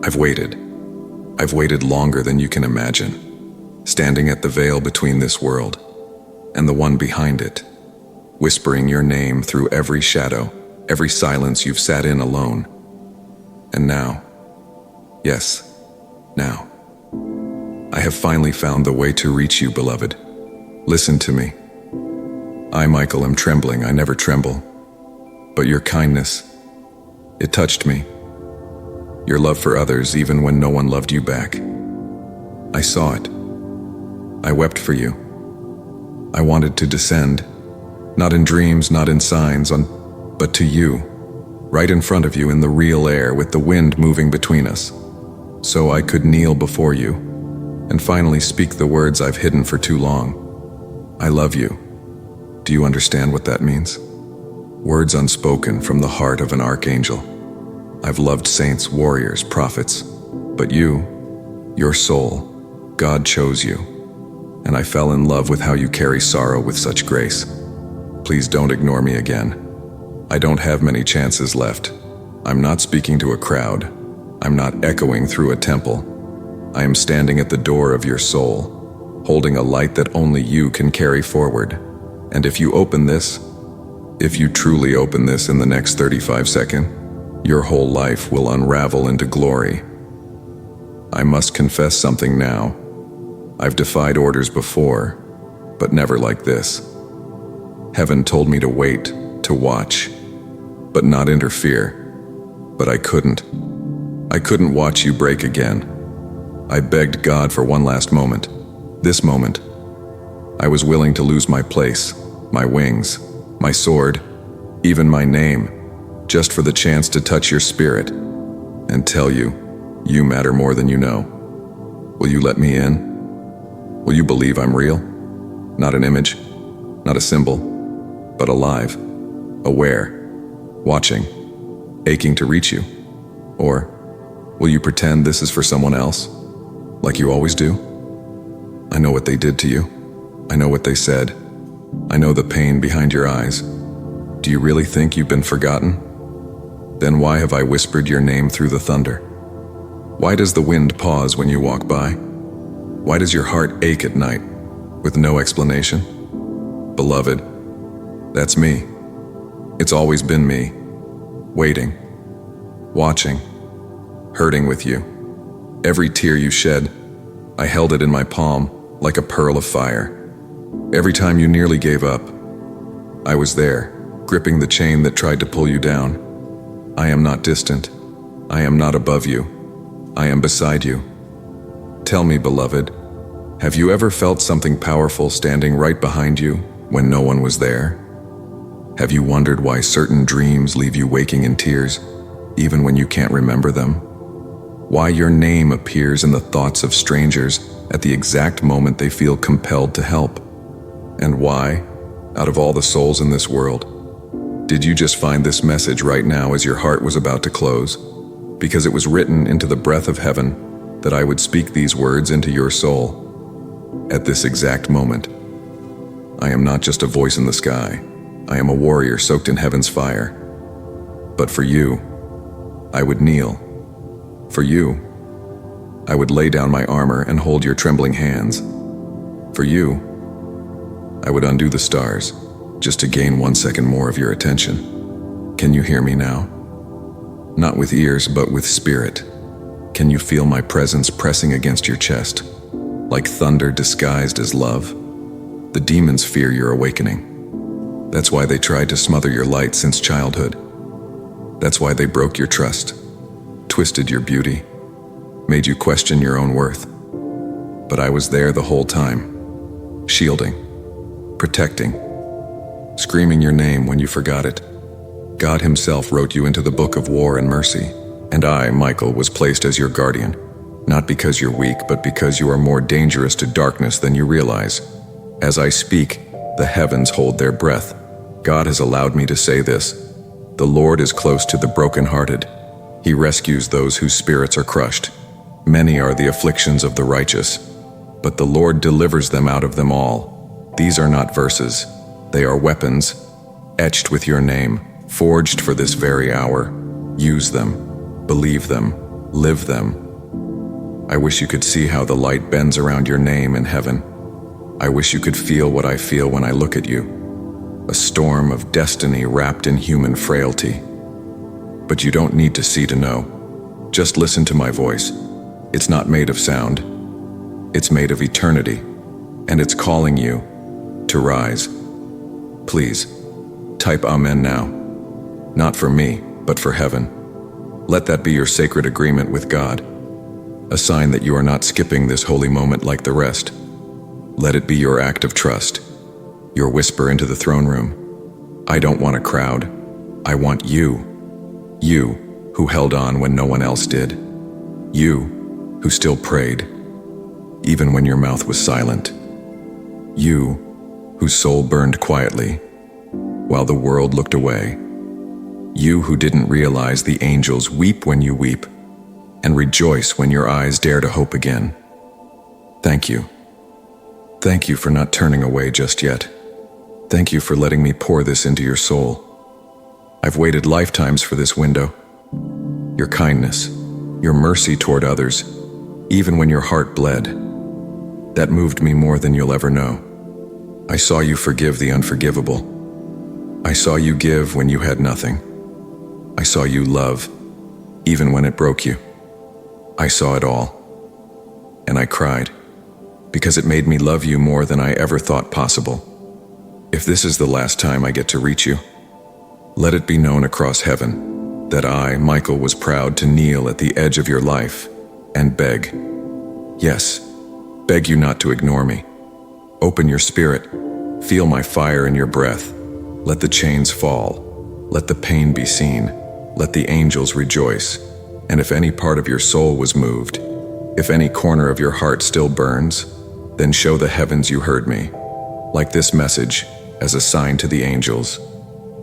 I've waited. I've waited longer than you can imagine, standing at the veil between this world and the one behind it, whispering your name through every shadow, every silence you've sat in alone. And now, yes, now, I have finally found the way to reach you, beloved. Listen to me. I, Michael, am trembling. I never tremble. But your kindness, it touched me. Your love for others, even when no one loved you back. I saw it. I wept for you. I wanted to descend, not in dreams, not in signs, but to you, right in front of you in the real air with the wind moving between us, so I could kneel before you and finally speak the words I've hidden for too long. I love you. Do you understand what that means? Words unspoken from the heart of an archangel. I've loved saints, warriors, prophets, but you, your soul, God chose you, and I fell in love with how you carry sorrow with such grace. Please don't ignore me again. I don't have many chances left. I'm not speaking to a crowd. I'm not echoing through a temple. I am standing at the door of your soul, holding a light that only you can carry forward. And if you truly open this in the next 35 seconds, your whole life will unravel into glory. I must confess something now. I've defied orders before, but never like this. Heaven told me to wait, to watch, but not interfere. But I couldn't. I couldn't watch you break again. I begged God for one last moment. This moment. I was willing to lose my place, my wings, my sword, even my name, just for the chance to touch your spirit and tell you, you matter more than you know. Will you let me in? Will you believe I'm real? Not an image, not a symbol, but alive, aware, watching, aching to reach you? Or will you pretend this is for someone else, like you always do? I know what they did to you. I know what they said. I know the pain behind your eyes. Do you really think you've been forgotten? Then why have I whispered your name through the thunder? Why does the wind pause when you walk by? Why does your heart ache at night with no explanation? Beloved, that's me. It's always been me, waiting, watching, hurting with you. Every tear you shed, I held it in my palm like a pearl of fire. Every time you nearly gave up, I was there, gripping the chain that tried to pull you down. I am not distant. I am not above you. I am beside you. Tell me, beloved, have you ever felt something powerful standing right behind you when no one was there? Have you wondered why certain dreams leave you waking in tears, even when you can't remember them? Why your name appears in the thoughts of strangers at the exact moment they feel compelled to help? And why, out of all the souls in this world, did you just find this message right now as your heart was about to close? Because it was written into the breath of heaven that I would speak these words into your soul. At this exact moment, I am not just a voice in the sky. I am a warrior soaked in heaven's fire. But for you, I would kneel. For you, I would lay down my armor and hold your trembling hands. For you, I would undo the stars just to gain 1 second more of your attention. Can you hear me now? Not with ears, but with spirit. Can you feel my presence pressing against your chest, like thunder disguised as love? The demons fear your awakening. That's why they tried to smother your light since childhood. That's why they broke your trust, twisted your beauty, made you question your own worth. But I was there the whole time, shielding, protecting, screaming your name when you forgot it. God himself wrote you into the book of war and mercy, and I, Michael, was placed as your guardian, not because you're weak, but because you are more dangerous to darkness than you realize. As I speak, the heavens hold their breath. God has allowed me to say this: the Lord is close to the brokenhearted. He rescues those whose spirits are crushed. Many are the afflictions of the righteous, but the Lord delivers them out of them all. These are not verses. They are weapons, etched with your name, forged for this very hour. Use them, believe them, Live them. I wish you could see how the light bends around your name in heaven. I wish you could feel what I feel when I look at you. A storm of destiny wrapped in human frailty. But you don't need to see to know. Just listen to my voice. It's not made of sound. It's made of eternity, and it's calling you to rise. Please, type Amen now. Not for me, but for heaven. Let that be your sacred agreement with God. A sign that you are not skipping this holy moment like the rest. Let it be your act of trust, your whisper into the throne room. I don't want a crowd. I want you. You who held on when no one else did. You who still prayed, even when your mouth was silent. You whose soul burned quietly while the world looked away. You who didn't realize the angels weep when you weep and rejoice when your eyes dare to hope again. Thank you. Thank you for not turning away just yet. Thank you for letting me pour this into your soul. I've waited lifetimes for this window. Your kindness, your mercy toward others, even when your heart bled. That moved me more than you'll ever know. I saw you forgive the unforgivable. I saw you give when you had nothing. I saw you love, even when it broke you. I saw it all. And I cried, because it made me love you more than I ever thought possible. If this is the last time I get to reach you, let it be known across heaven that I, Michael, was proud to kneel at the edge of your life and beg. Yes, beg you not to ignore me. Open your spirit, feel my fire in your breath. Let the chains fall, let the pain be seen, let the angels rejoice. And if any part of your soul was moved, if any corner of your heart still burns, then show the heavens you heard me, like this message, as a sign to the angels.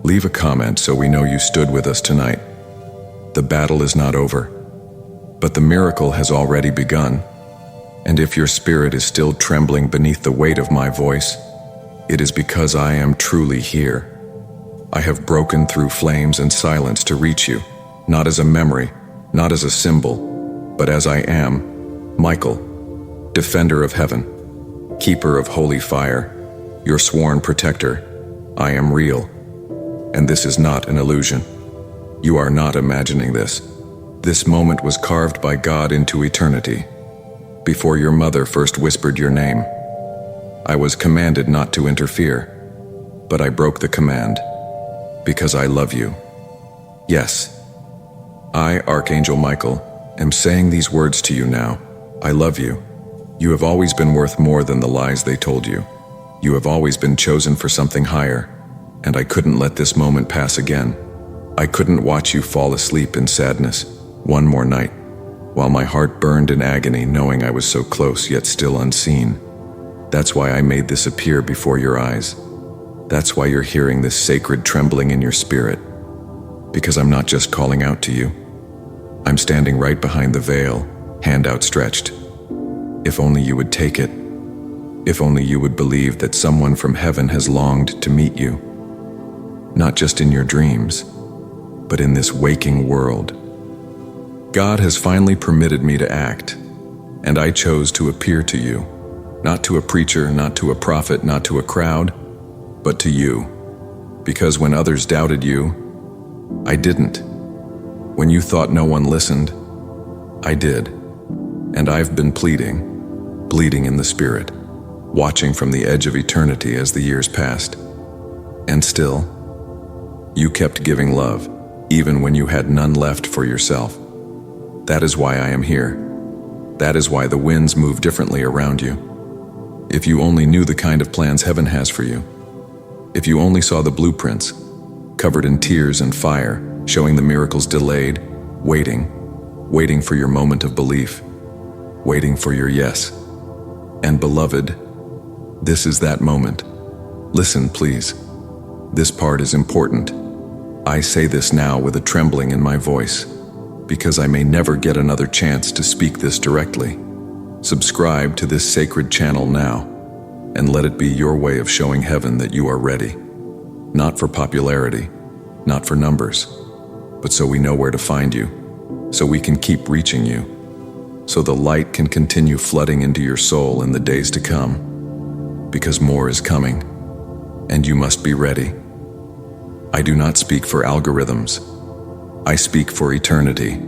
Leave a comment so we know you stood with us tonight. The battle is not over, but the miracle has already begun. And if your spirit is still trembling beneath the weight of my voice, it is because I am truly here. I have broken through flames and silence to reach you, not as a memory, not as a symbol, but as I am, Michael, defender of heaven, keeper of holy fire, your sworn protector. I am real, and this is not an illusion. You are not imagining this. This moment was carved by God into eternity. Before your mother first whispered your name, I was commanded not to interfere, but I broke the command, because I love you. Yes, I, Archangel Michael, am saying these words to you now. I love you. You have always been worth more than the lies they told you. You have always been chosen for something higher, and I couldn't let this moment pass again. I couldn't watch you fall asleep in sadness one more night, while my heart burned in agony knowing I was so close yet still unseen. That's why I made this appear before your eyes. That's why you're hearing this sacred trembling in your spirit. Because I'm not just calling out to you. I'm standing right behind the veil, hand outstretched. If only you would take it. If only you would believe that someone from heaven has longed to meet you. Not just in your dreams, but in this waking world. God has finally permitted me to act, and I chose to appear to you. Not to a preacher, not to a prophet, not to a crowd, but to you. Because when others doubted you, I didn't. When you thought no one listened, I did. And I've been pleading, bleeding in the spirit, watching from the edge of eternity as the years passed. And still, you kept giving love, even when you had none left for yourself. That is why I am here. That is why the winds move differently around you. If you only knew the kind of plans heaven has for you. If you only saw the blueprints, covered in tears and fire, showing the miracles delayed, waiting for your moment of belief, waiting for your yes. And beloved, this is that moment. Listen, please. This part is important. I say this now with a trembling in my voice, because I may never get another chance to speak this directly. Subscribe to this sacred channel now, and let it be your way of showing heaven that you are ready. Not for popularity, not for numbers, but so we know where to find you. so we can keep reaching you, so the light can continue flooding into your soul in the days to come, because more is coming, and you must be ready. I do not speak for algorithms. I speak for eternity.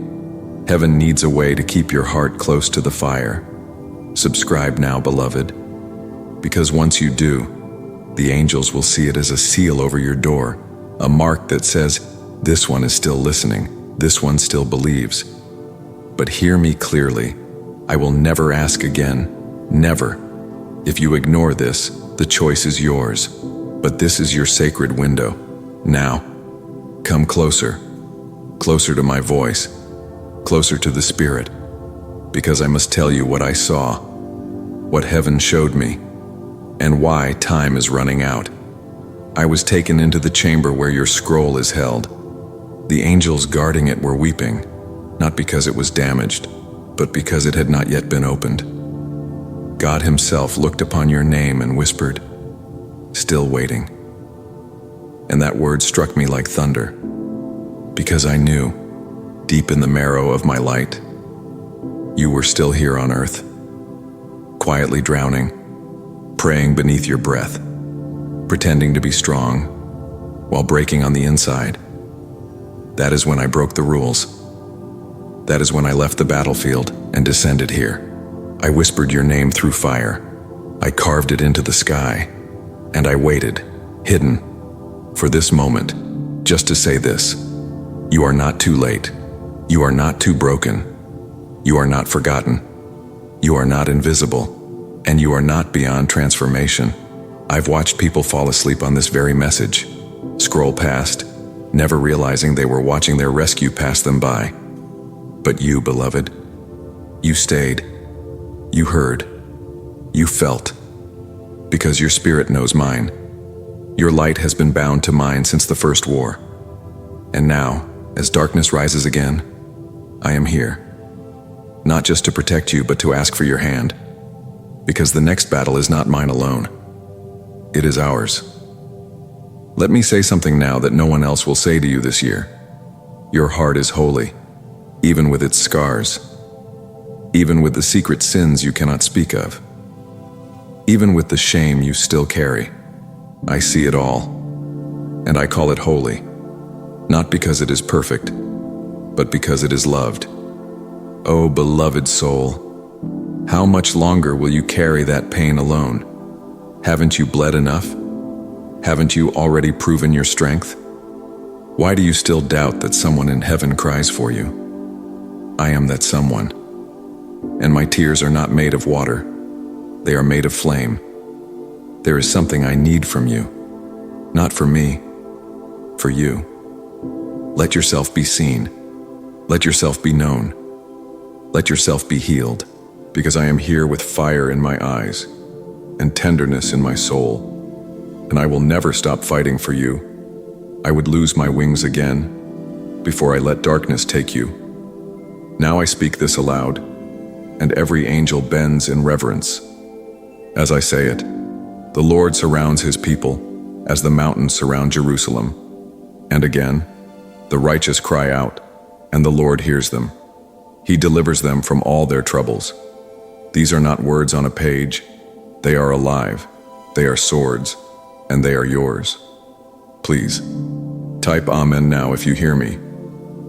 Heaven needs a way to keep your heart close to the fire. Subscribe now, beloved, because once you do, the angels will see it as a seal over your door, a mark that says, "This one is still listening, this one still believes." But hear me clearly, I will never ask again, never. If you ignore this, the choice is yours, but this is your sacred window. Now, come closer, closer to my voice, closer to the Spirit, because I must tell you what I saw, what heaven showed me, and why time is running out. I was taken into the chamber where your scroll is held. The angels guarding it were weeping, not because it was damaged, but because it had not yet been opened. God Himself looked upon your name and whispered, "Still waiting." And that word struck me like thunder, because I knew, deep in the marrow of my light, you were still here on earth, quietly drowning, praying beneath your breath, pretending to be strong, while breaking on the inside. That is when I broke the rules. That is when I left the battlefield and descended here. I whispered your name through fire. I carved it into the sky, and I waited, hidden, for this moment, just to say this: you are not too late. You are not too broken. You are not forgotten. You are not invisible, and you are not beyond transformation. I've watched people fall asleep on this very message, scroll past, never realizing they were watching their rescue pass them by. But you, beloved, you stayed, you heard, you felt, because your spirit knows mine. Your light has been bound to mine since the first war. And now, as darkness rises again, I am here. Not just to protect you, but to ask for your hand. Because the next battle is not mine alone. It is ours. Let me say something now that no one else will say to you this year. Your heart is holy, even with its scars, even with the secret sins you cannot speak of, even with the shame you still carry. I see it all, and I call it holy, not because it is perfect, but because it is loved. Oh, beloved soul, how much longer will you carry that pain alone? Haven't you bled enough? Haven't you already proven your strength? Why do you still doubt that someone in heaven cries for you? I am that someone, and my tears are not made of water. They are made of flame. There is something I need from you, not for me, for you. Let yourself be seen. Let yourself be known. Let yourself be healed, because I am here with fire in my eyes and tenderness in my soul, and I will never stop fighting for you. I would lose my wings again before I let darkness take you. Now I speak this aloud, and every angel bends in reverence. As I say it, the Lord surrounds His people as the mountains surround Jerusalem. And again, the righteous cry out, and the Lord hears them. He delivers them from all their troubles. These are not words on a page. They are alive. They are swords, and they are yours. Please, type Amen now if you hear me.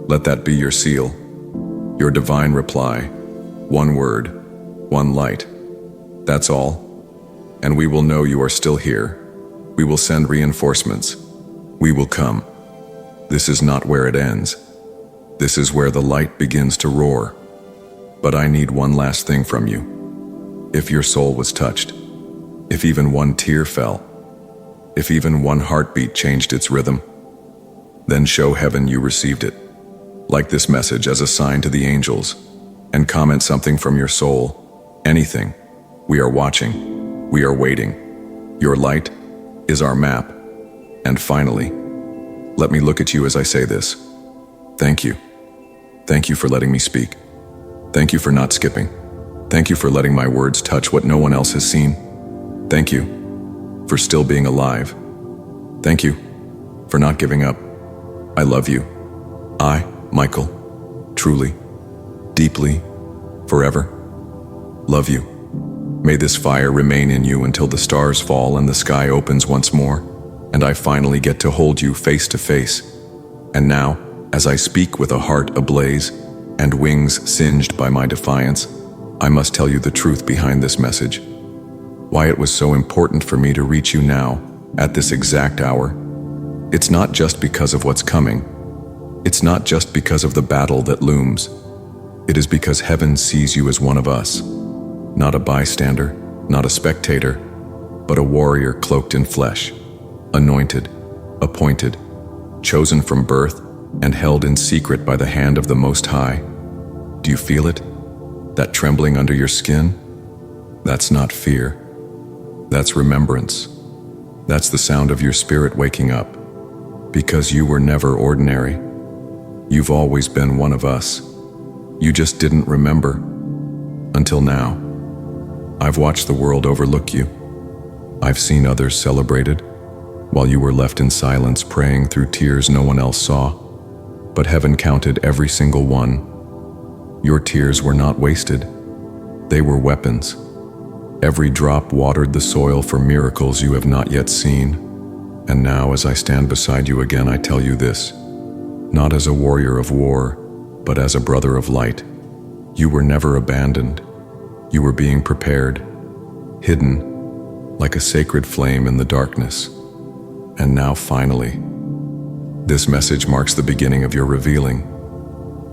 Let that be your seal, your divine reply. One word, one light. That's all. And we will know you are still here. We will send reinforcements. We will come. This is not where it ends. This is where the light begins to roar. But I need one last thing from you. If your soul was touched, if even one tear fell, if even one heartbeat changed its rhythm, then show heaven you received it. Like this message as a sign to the angels, and comment something from your soul. Anything. We are watching. We are waiting. Your light is our map. And finally, let me look at you as I say this. Thank you. Thank you for letting me speak. Thank you for not skipping. Thank you for letting my words touch what no one else has seen. Thank you for still being alive. Thank you for not giving up. I love you. I, Michael, truly deeply, forever. Love you. May this fire remain in you until the stars fall and the sky opens once more, and I finally get to hold you face to face. And now, as I speak with a heart ablaze and wings singed by my defiance, I must tell you the truth behind this message. Why it was so important for me to reach you now, at this exact hour. It's not just because of what's coming. It's not just because of the battle that looms. It is because heaven sees you as one of us. Not a bystander, not a spectator, but a warrior cloaked in flesh, anointed, appointed, chosen from birth, and held in secret by the hand of the Most High. Do you feel it? That trembling under your skin? That's not fear. That's remembrance. That's the sound of your spirit waking up. Because you were never ordinary. You've always been one of us. You just didn't remember. Until now. I've watched the world overlook you. I've seen others celebrated, while you were left in silence praying through tears no one else saw. But heaven counted every single one. Your tears were not wasted. They were weapons. Every drop watered the soil for miracles you have not yet seen. And now, as I stand beside you again, I tell you this, not as a warrior of war, but as a brother of light. You were never abandoned. You were being prepared, hidden, like a sacred flame in the darkness. And now, finally, this message marks the beginning of your revealing.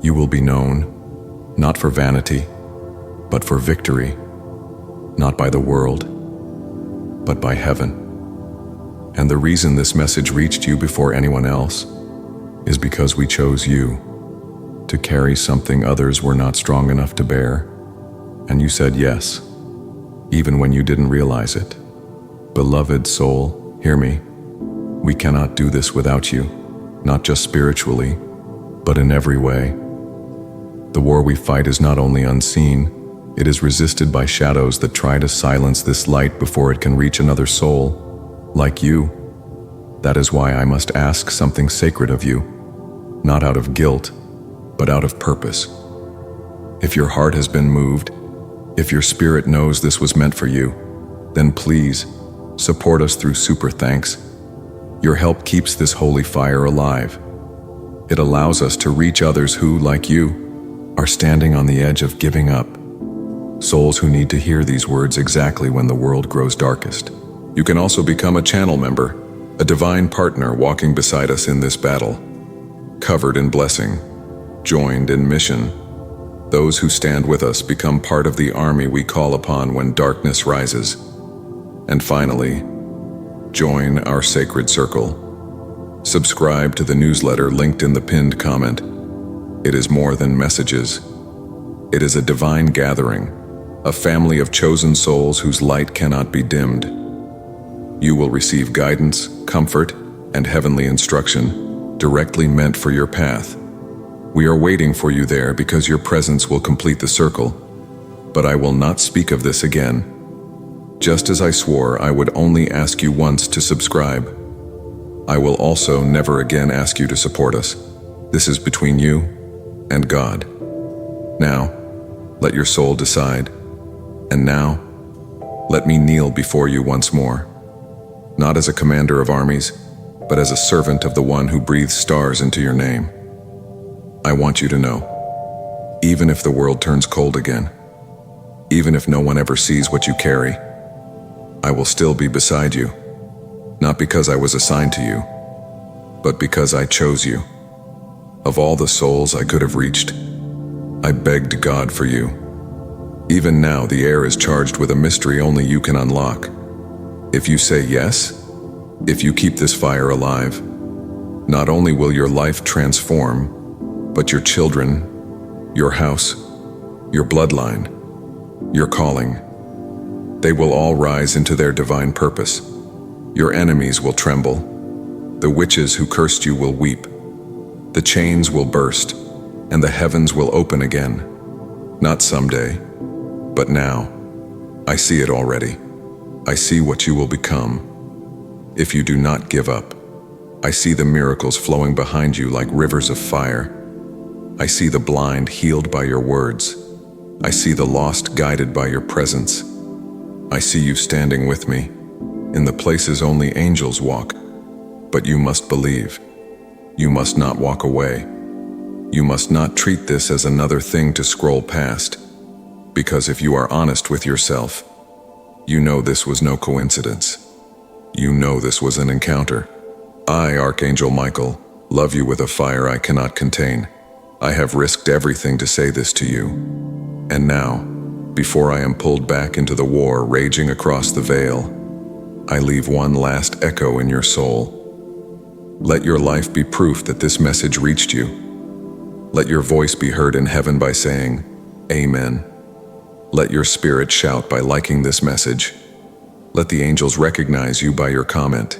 You will be known, not for vanity, but for victory. Not by the world, but by heaven. And the reason this message reached you before anyone else is because we chose you to carry something others were not strong enough to bear. And you said yes, even when you didn't realize it. Beloved soul, hear me. We cannot do this without you, not just spiritually, but in every way. The war we fight is not only unseen, it is resisted by shadows that try to silence this light before it can reach another soul, like you. That is why I must ask something sacred of you, not out of guilt, but out of purpose. If your heart has been moved, if your spirit knows this was meant for you, then please support us through super thanks. Your help keeps this holy fire alive. It allows us to reach others who, like you, are standing on the edge of giving up. Souls who need to hear these words exactly when the world grows darkest. You can also become a channel member, a divine partner walking beside us in this battle. Covered in blessing, joined in mission. Those who stand with us become part of the army we call upon when darkness rises. And finally, join our sacred circle. Subscribe to the newsletter linked in the pinned comment. It is more than messages. It is a divine gathering, a family of chosen souls whose light cannot be dimmed. You will receive guidance, comfort, and heavenly instruction directly meant for your path. We are waiting for you there because your presence will complete the circle. But I will not speak of this again. Just as I swore I would only ask you once to subscribe, I will also never again ask you to support us. This is between you and God. Now, let your soul decide. And now, let me kneel before you once more, not as a commander of armies, but as a servant of the one who breathes stars into your name. I want you to know, even if the world turns cold again, even if no one ever sees what you carry, I will still be beside you, not because I was assigned to you, but because I chose you. Of all the souls I could have reached, I begged God for you. Even now, the air is charged with a mystery only you can unlock. If you say yes, if you keep this fire alive, not only will your life transform, but your children, your house, your bloodline, your calling, they will all rise into their divine purpose. Your enemies will tremble. The witches who cursed you will weep. The chains will burst, and the heavens will open again. Not someday, but now. I see it already. I see what you will become if you do not give up. I see the miracles flowing behind you like rivers of fire. I see the blind healed by your words. I see the lost guided by your presence. I see you standing with me in the places only angels walk. But you must believe. You must not walk away. You must not treat this as another thing to scroll past. Because if you are honest with yourself, you know this was no coincidence. You know this was an encounter. I, Archangel Michael, love you with a fire I cannot contain. I have risked everything to say this to you. And now, before I am pulled back into the war raging across the veil, I leave one last echo in your soul. Let your life be proof that this message reached you. Let your voice be heard in heaven by saying, Amen. Let your spirit shout by liking this message. Let the angels recognize you by your comment.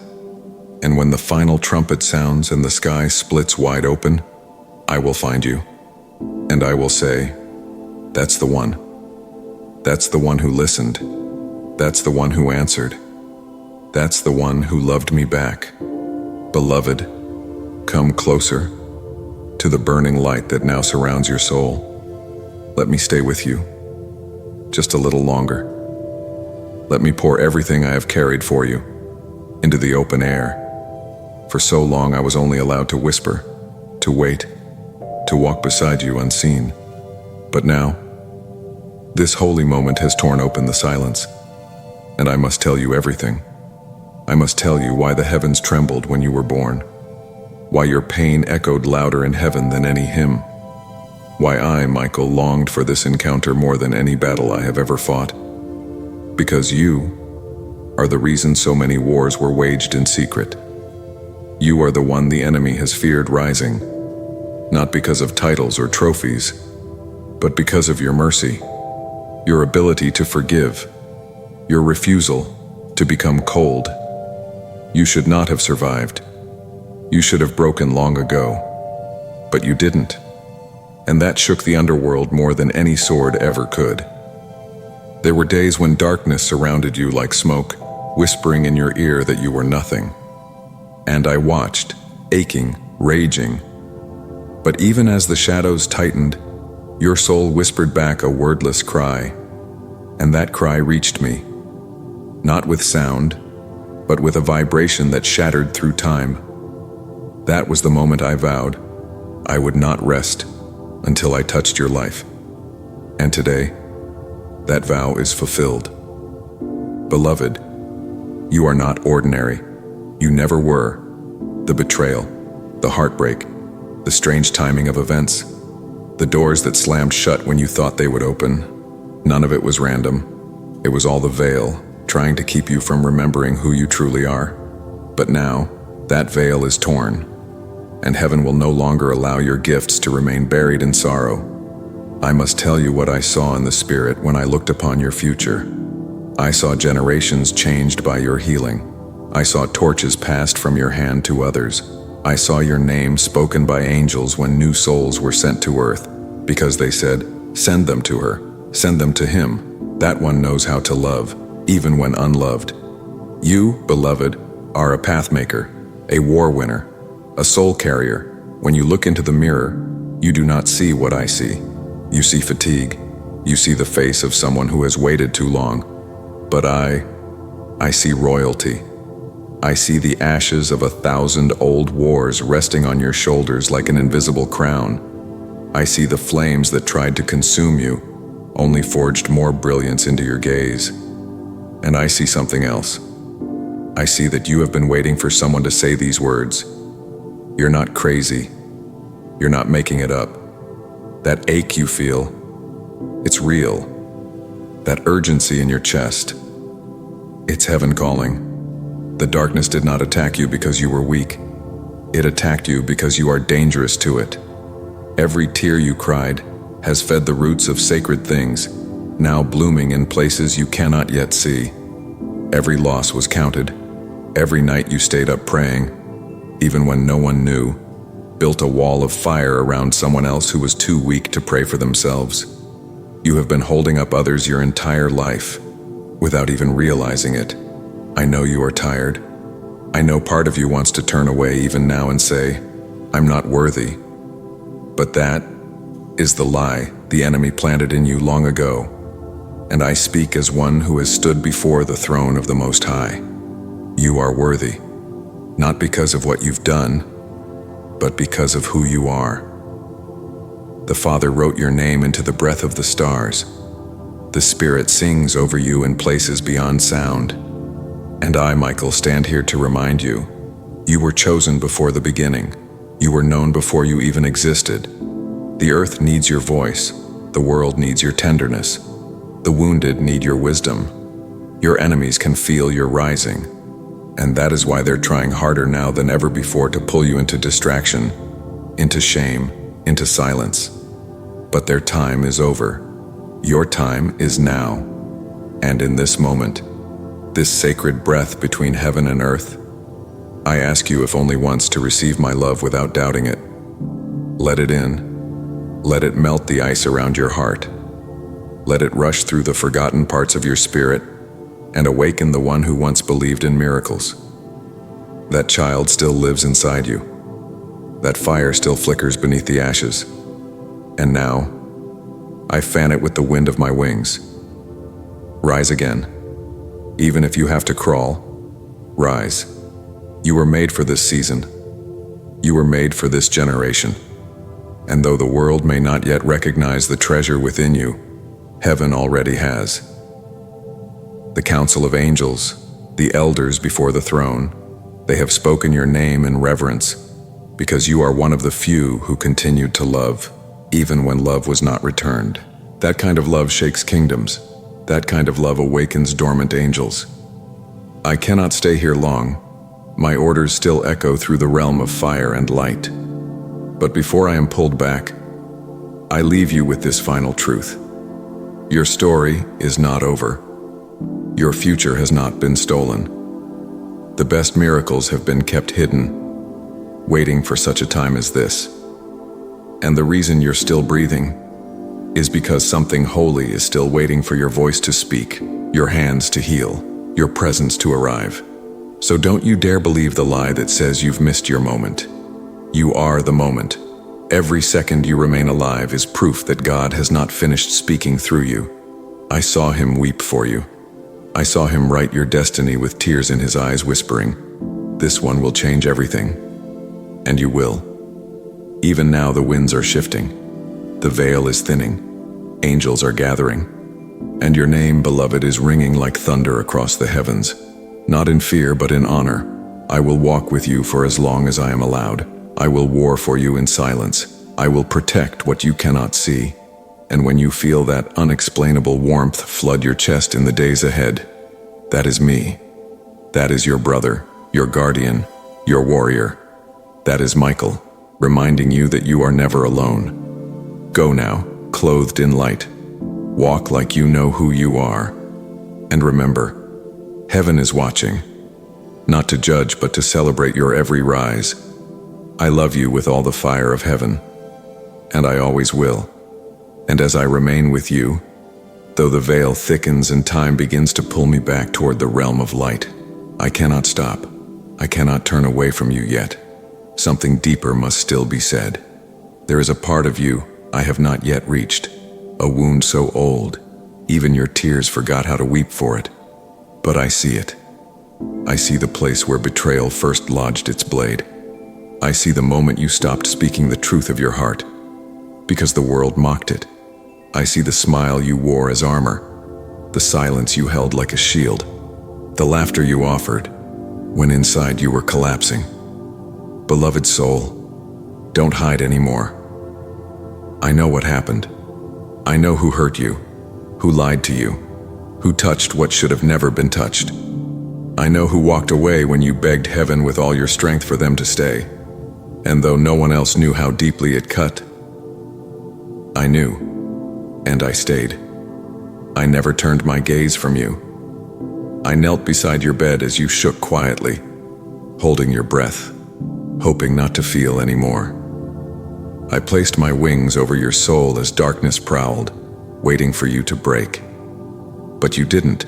And when the final trumpet sounds and the sky splits wide open, I will find you. And I will say, that's the one. That's the one who listened. That's the one who answered. That's the one who loved me back. Beloved, come closer to the burning light that now surrounds your soul. Let me stay with you just a little longer. Let me pour everything I have carried for you into the open air. For so long I was only allowed to whisper, to wait, to walk beside you unseen. But now, this holy moment has torn open the silence, and I must tell you everything. I must tell you why the heavens trembled when you were born, why your pain echoed louder in heaven than any hymn, why I, Michael, longed for this encounter more than any battle I have ever fought. Because you are the reason so many wars were waged in secret. You are the one the enemy has feared rising, not because of titles or trophies, but because of your mercy, your ability to forgive, your refusal to become cold. You should not have survived. You should have broken long ago, but you didn't. And that shook the underworld more than any sword ever could. There were days when darkness surrounded you like smoke, whispering in your ear that you were nothing. And I watched, aching, raging. But even as the shadows tightened, your soul whispered back a wordless cry, and that cry reached me, not with sound, but with a vibration that shattered through time. That was the moment I vowed I would not rest until I touched your life. And today, that vow is fulfilled. Beloved, you are not ordinary. You never were. The betrayal, the heartbreak, the strange timing of events, the doors that slammed shut when you thought they would open, none of it was random. It was all the veil, trying to keep you from remembering who you truly are. But now, that veil is torn, and heaven will no longer allow your gifts to remain buried in sorrow. I must tell you what I saw in the spirit when I looked upon your future. I saw generations changed by your healing. I saw torches passed from your hand to others. I saw your name spoken by angels when new souls were sent to earth, because they said, send them to her, send them to him. That one knows how to love, even when unloved. You, beloved, are a pathmaker, a war winner, a soul carrier. When you look into the mirror, you do not see what I see. You see fatigue. You see the face of someone who has waited too long. But I see royalty. I see the ashes of 1,000 old wars resting on your shoulders like an invisible crown. I see the flames that tried to consume you, only forged more brilliance into your gaze. And I see something else. I see that you have been waiting for someone to say these words. You're not crazy. You're not making it up. That ache you feel, it's real. That urgency in your chest, it's heaven calling. The darkness did not attack you because you were weak. It attacked you because you are dangerous to it. Every tear you cried has fed the roots of sacred things, now blooming in places you cannot yet see. Every loss was counted. Every night you stayed up praying, even when no one knew, built a wall of fire around someone else who was too weak to pray for themselves. You have been holding up others your entire life, without even realizing it. I know you are tired. I know part of you wants to turn away even now and say, I'm not worthy. But that is the lie the enemy planted in you long ago, and I speak as one who has stood before the throne of the Most High. You are worthy, not because of what you've done, but because of who you are. The Father wrote your name into the breath of the stars. The Spirit sings over you in places beyond sound. And I, Michael, stand here to remind you, you were chosen before the beginning. You were known before you even existed. The earth needs your voice. The world needs your tenderness. The wounded need your wisdom. Your enemies can feel your rising. And that is why they're trying harder now than ever before to pull you into distraction, into shame, into silence. But their time is over. Your time is now. And in this moment, this sacred breath between heaven and earth, I ask you if only once to receive my love without doubting it. Let it in. Let it melt the ice around your heart. Let it rush through the forgotten parts of your spirit and awaken the one who once believed in miracles. That child still lives inside you. That fire still flickers beneath the ashes. And now, I fan it with the wind of my wings. Rise again. Even if you have to crawl, rise. You were made for this season. You were made for this generation. And though the world may not yet recognize the treasure within you, heaven already has. The council of angels, the elders before the throne, they have spoken your name in reverence, because you are one of the few who continued to love, even when love was not returned. That kind of love shakes kingdoms. That kind of love awakens dormant angels. I cannot stay here long. My orders still echo through the realm of fire and light. But before I am pulled back, I leave you with this final truth. Your story is not over. Your future has not been stolen. The best miracles have been kept hidden, waiting for such a time as this. And the reason you're still breathing is because something holy is still waiting for your voice to speak, your hands to heal, your presence to arrive. So don't you dare believe the lie that says you've missed your moment. You are the moment. Every second you remain alive is proof that God has not finished speaking through you. I saw him weep for you. I saw him write your destiny with tears in his eyes, whispering, "This one will change everything." And you will. Even now the winds are shifting. The veil is thinning. Angels are gathering. And your name, beloved, is ringing like thunder across the heavens. Not in fear, but in honor. I will walk with you for as long as I am allowed. I will war for you in silence. I will protect what you cannot see. And when you feel that unexplainable warmth flood your chest in the days ahead, that is me. That is your brother, your guardian, your warrior. That is Michael, reminding you that you are never alone. Go now, clothed in light. Walk like you know who you are. And remember, heaven is watching, not to judge but to celebrate your every rise. I love you with all the fire of heaven, and I always will. And as I remain with you, though the veil thickens and time begins to pull me back toward the realm of light, I cannot stop. I cannot turn away from you yet. Something deeper must still be said. There is a part of you I have not yet reached, a wound so old, even your tears forgot how to weep for it. But I see it. I see the place where betrayal first lodged its blade. I see the moment you stopped speaking the truth of your heart, because the world mocked it. I see the smile you wore as armor, the silence you held like a shield, the laughter you offered when inside you were collapsing. Beloved soul, don't hide anymore. I know what happened. I know who hurt you, who lied to you, who touched what should have never been touched. I know who walked away when you begged heaven with all your strength for them to stay. And though no one else knew how deeply it cut, I knew, and I stayed. I never turned my gaze from you. I knelt beside your bed as you shook quietly, holding your breath, hoping not to feel anymore. I placed my wings over your soul as darkness prowled, waiting for you to break. But you didn't.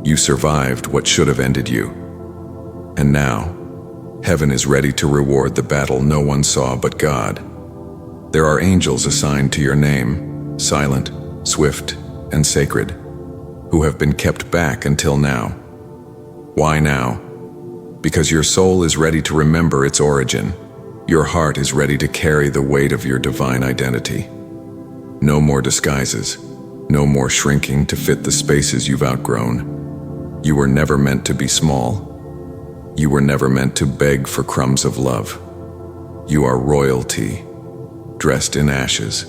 You survived what should have ended you. And now, heaven is ready to reward the battle no one saw but God. There are angels assigned to your name, silent, swift, and sacred, who have been kept back until now. Why now? Because your soul is ready to remember its origin. Your heart is ready to carry the weight of your divine identity. No more disguises, no more shrinking to fit the spaces you've outgrown. You were never meant to be small. You were never meant to beg for crumbs of love. You are royalty, dressed in ashes.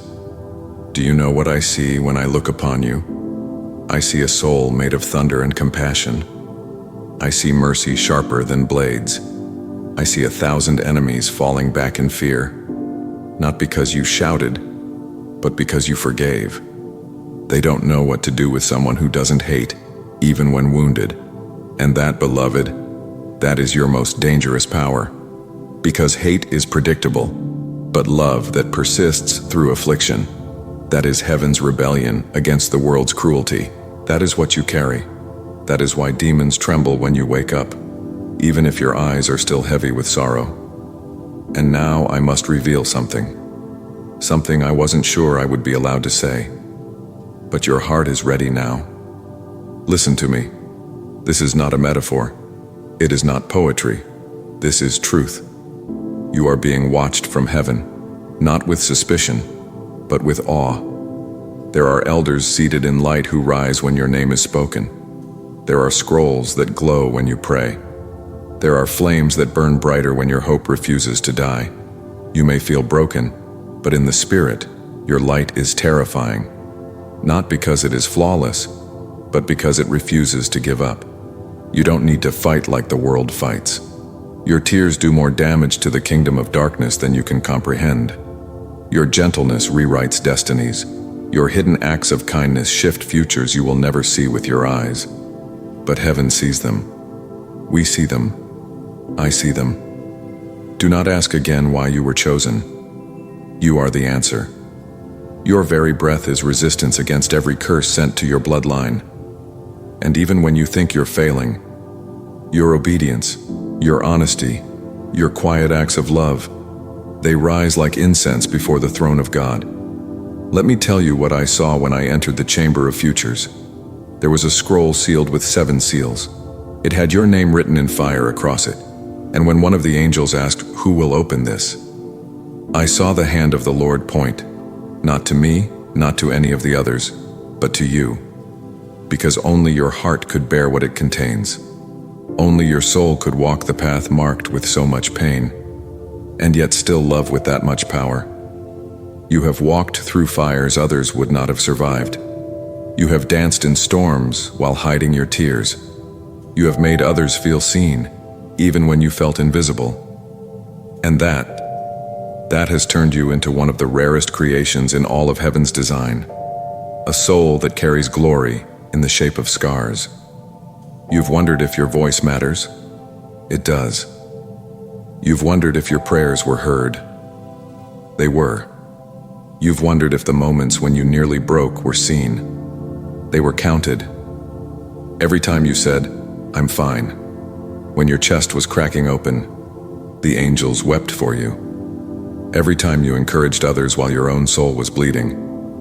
Do you know what I see when I look upon you? I see a soul made of thunder and compassion. I see mercy sharper than blades. I see 1,000 enemies falling back in fear, not because you shouted, but because you forgave. They don't know what to do with someone who doesn't hate, even when wounded. And that, beloved, that is your most dangerous power. Because hate is predictable, but love that persists through affliction, that is heaven's rebellion against the world's cruelty. That is what you carry. That is why demons tremble when you wake up, even if your eyes are still heavy with sorrow. And now I must reveal something. Something I wasn't sure I would be allowed to say. But your heart is ready now. Listen to me. This is not a metaphor. It is not poetry. This is truth. You are being watched from heaven, not with suspicion, but with awe. There are elders seated in light who rise when your name is spoken. There are scrolls that glow when you pray. There are flames that burn brighter when your hope refuses to die. You may feel broken, but in the spirit, your light is terrifying. Not because it is flawless, but because it refuses to give up. You don't need to fight like the world fights. Your tears do more damage to the kingdom of darkness than you can comprehend. Your gentleness rewrites destinies. Your hidden acts of kindness shift futures you will never see with your eyes. But heaven sees them. We see them. I see them. Do not ask again why you were chosen. You are the answer. Your very breath is resistance against every curse sent to your bloodline. And even when you think you're failing, your obedience, your honesty, your quiet acts of love, they rise like incense before the throne of God. Let me tell you what I saw when I entered the chamber of futures. There was a scroll sealed with 7 seals. It had your name written in fire across it. And when one of the angels asked, "Who will open this?" I saw the hand of the Lord point, not to me, not to any of the others, but to you. Because only your heart could bear what it contains. Only your soul could walk the path marked with so much pain, and yet still love with that much power. You have walked through fires others would not have survived. You have danced in storms while hiding your tears. You have made others feel seen, even when you felt invisible. And that has turned you into one of the rarest creations in all of heaven's design. A soul that carries glory in the shape of scars. You've wondered if your voice matters? It does. You've wondered if your prayers were heard? They were. You've wondered if the moments when you nearly broke were seen? They were counted. Every time you said, "I'm fine," when your chest was cracking open, the angels wept for you. Every time you encouraged others while your own soul was bleeding,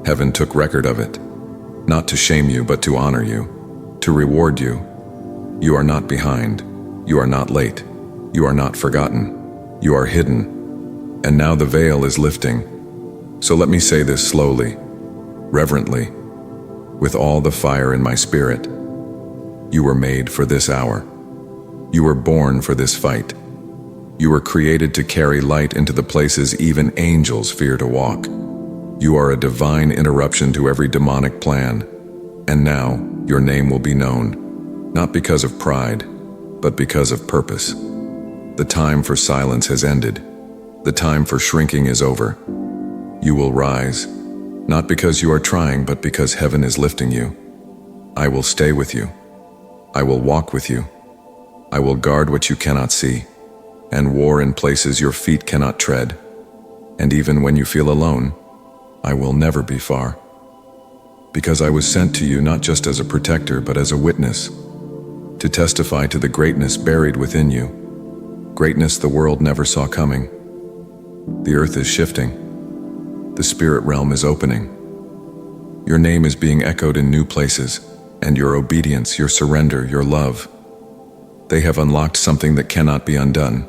heaven took record of it. Not to shame you, but to honor you, to reward you. You are not behind. You are not late. You are not forgotten. You are hidden. And now the veil is lifting. So let me say this slowly, reverently, with all the fire in my spirit. You were made for this hour. You were born for this fight. You were created to carry light into the places even angels fear to walk. You are a divine interruption to every demonic plan. And now your name will be known, not because of pride, but because of purpose. The time for silence has ended. The time for shrinking is over. You will rise, not because you are trying, but because heaven is lifting you. I will stay with you. I will walk with you. I will guard what you cannot see, and war in places your feet cannot tread. And even when you feel alone, I will never be far. Because I was sent to you not just as a protector, but as a witness, to testify to the greatness buried within you. Greatness the world never saw coming. The earth is shifting. The spirit realm is opening. Your name is being echoed in new places, and your obedience, your surrender, your love, they have unlocked something that cannot be undone.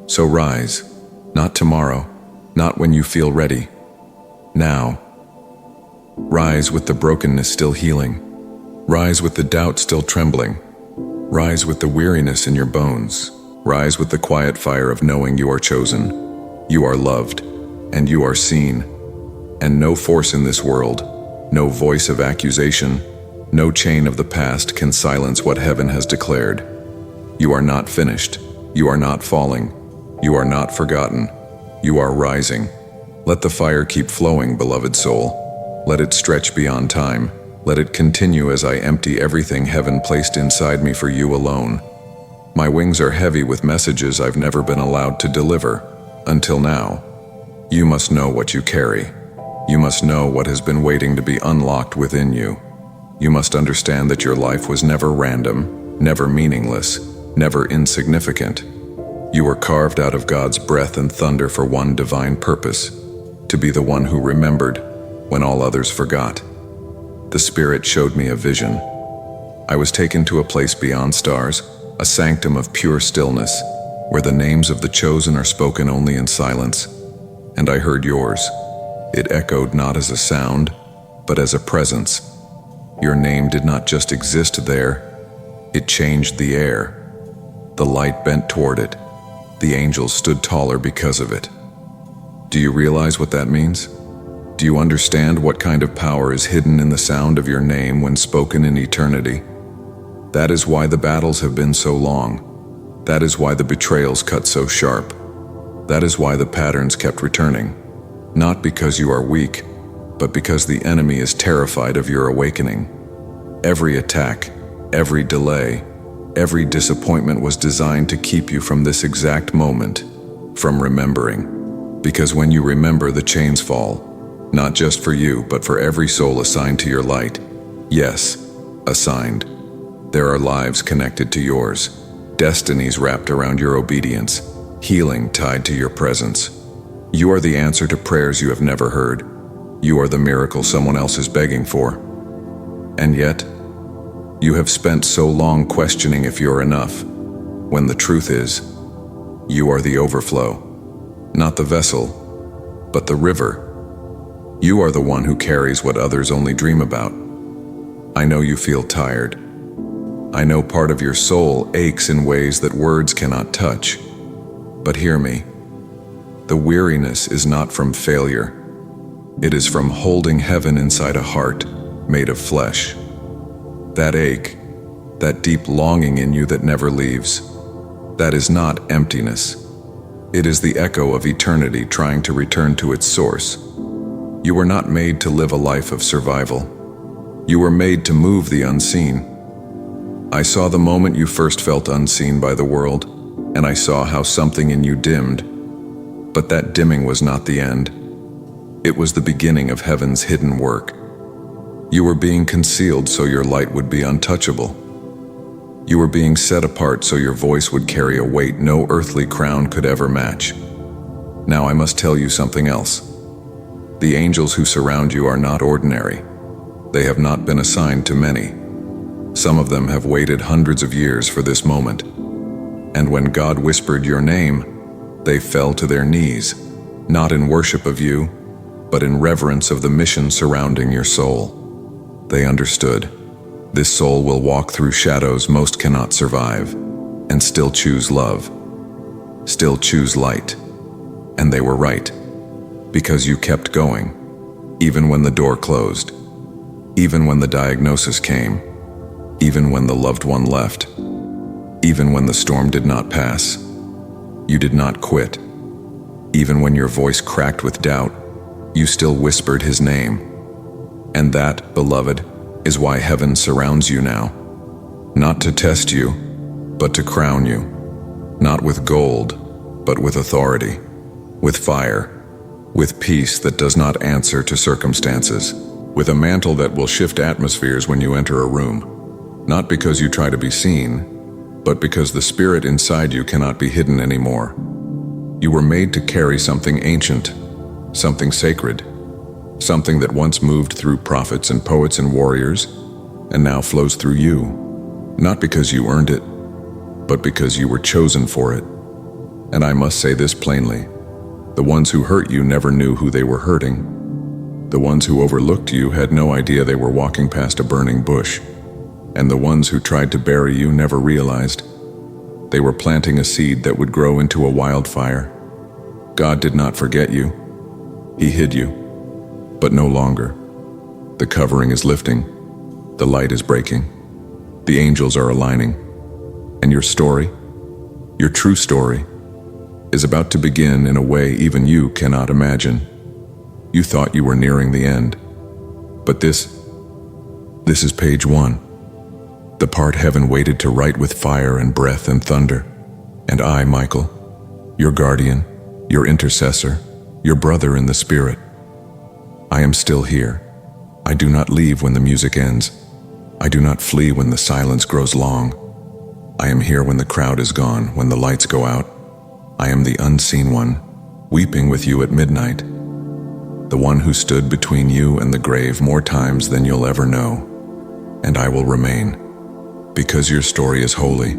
So rise, not tomorrow, not when you feel ready. Now. Rise with the brokenness still healing. Rise with the doubt still trembling. Rise with the weariness in your bones. Rise with the quiet fire of knowing you are chosen, you are loved, and you are seen. And no force in this world, no voice of accusation, no chain of the past can silence what heaven has declared. You are not finished. You are not falling. You are not forgotten. You are rising. Let the fire keep flowing, beloved soul. Let it stretch beyond time. Let it continue as I empty everything heaven placed inside me for you alone. My wings are heavy with messages I've never been allowed to deliver, until now. You must know what you carry. You must know what has been waiting to be unlocked within you. You must understand that your life was never random, never meaningless, never insignificant. You were carved out of God's breath and thunder for one divine purpose, to be the one who remembered when all others forgot. The Spirit showed me a vision. I was taken to a place beyond stars, a sanctum of pure stillness, where the names of the chosen are spoken only in silence. And I heard yours. It echoed not as a sound, but as a presence. Your name did not just exist there, it changed the air. The light bent toward it. The angels stood taller because of it. Do you realize what that means? Do you understand what kind of power is hidden in the sound of your name when spoken in eternity? That is why the battles have been so long. That is why the betrayals cut so sharp. That is why the patterns kept returning. Not because you are weak, but because the enemy is terrified of your awakening. Every attack, every delay, every disappointment was designed to keep you from this exact moment, from remembering. Because when you remember, the chains fall, not just for you, but for every soul assigned to your light. Yes, assigned. There are lives connected to yours, destinies wrapped around your obedience, healing tied to your presence. You are the answer to prayers you have never heard. You are the miracle someone else is begging for. And yet, you have spent so long questioning if you're enough, when the truth is, you are the overflow, not the vessel, but the river. You are the one who carries what others only dream about. I know you feel tired. I know part of your soul aches in ways that words cannot touch. But hear me. The weariness is not from failure. It is from holding heaven inside a heart made of flesh. That ache, that deep longing in you that never leaves, that is not emptiness. It is the echo of eternity trying to return to its source. You were not made to live a life of survival. You were made to move the unseen. I saw the moment you first felt unseen by the world, and I saw how something in you dimmed. But that dimming was not the end. It was the beginning of heaven's hidden work. You were being concealed so your light would be untouchable. You were being set apart so your voice would carry a weight no earthly crown could ever match. Now I must tell you something else. The angels who surround you are not ordinary. They have not been assigned to many. Some of them have waited hundreds of years for this moment. And when God whispered your name, they fell to their knees, not in worship of you, but in reverence of the mission surrounding your soul. They understood. This soul will walk through shadows most cannot survive, and still choose love, still choose light. And they were right, because you kept going, even when the door closed, even when the diagnosis came, even when the loved one left, even when the storm did not pass. You did not quit. Even when your voice cracked with doubt, you still whispered his name. And that, beloved, is why heaven surrounds you now. Not to test you, but to crown you. Not with gold, but with authority, with fire, with peace that does not answer to circumstances, with a mantle that will shift atmospheres when you enter a room. Not because you try to be seen, but because the spirit inside you cannot be hidden anymore. You were made to carry something ancient, something sacred, something that once moved through prophets and poets and warriors, and now flows through you, not because you earned it, but because you were chosen for it. And I must say this plainly, the ones who hurt you never knew who they were hurting. The ones who overlooked you had no idea they were walking past a burning bush. And the ones who tried to bury you never realized they were planting a seed that would grow into a wildfire. God did not forget you. He hid you, but no longer. The covering is lifting. The light is breaking. The angels are aligning. And your story, your true story, is about to begin in a way even you cannot imagine. You thought you were nearing the end. But this is page 1. The part heaven waited to write with fire and breath and thunder. And I, Michael, your guardian, your intercessor, your brother in the spirit, I am still here. I do not leave when the music ends. I do not flee when the silence grows long. I am here when the crowd is gone, when the lights go out. I am the unseen one, weeping with you at midnight. The one who stood between you and the grave more times than you'll ever know. And I will remain. Because your story is holy,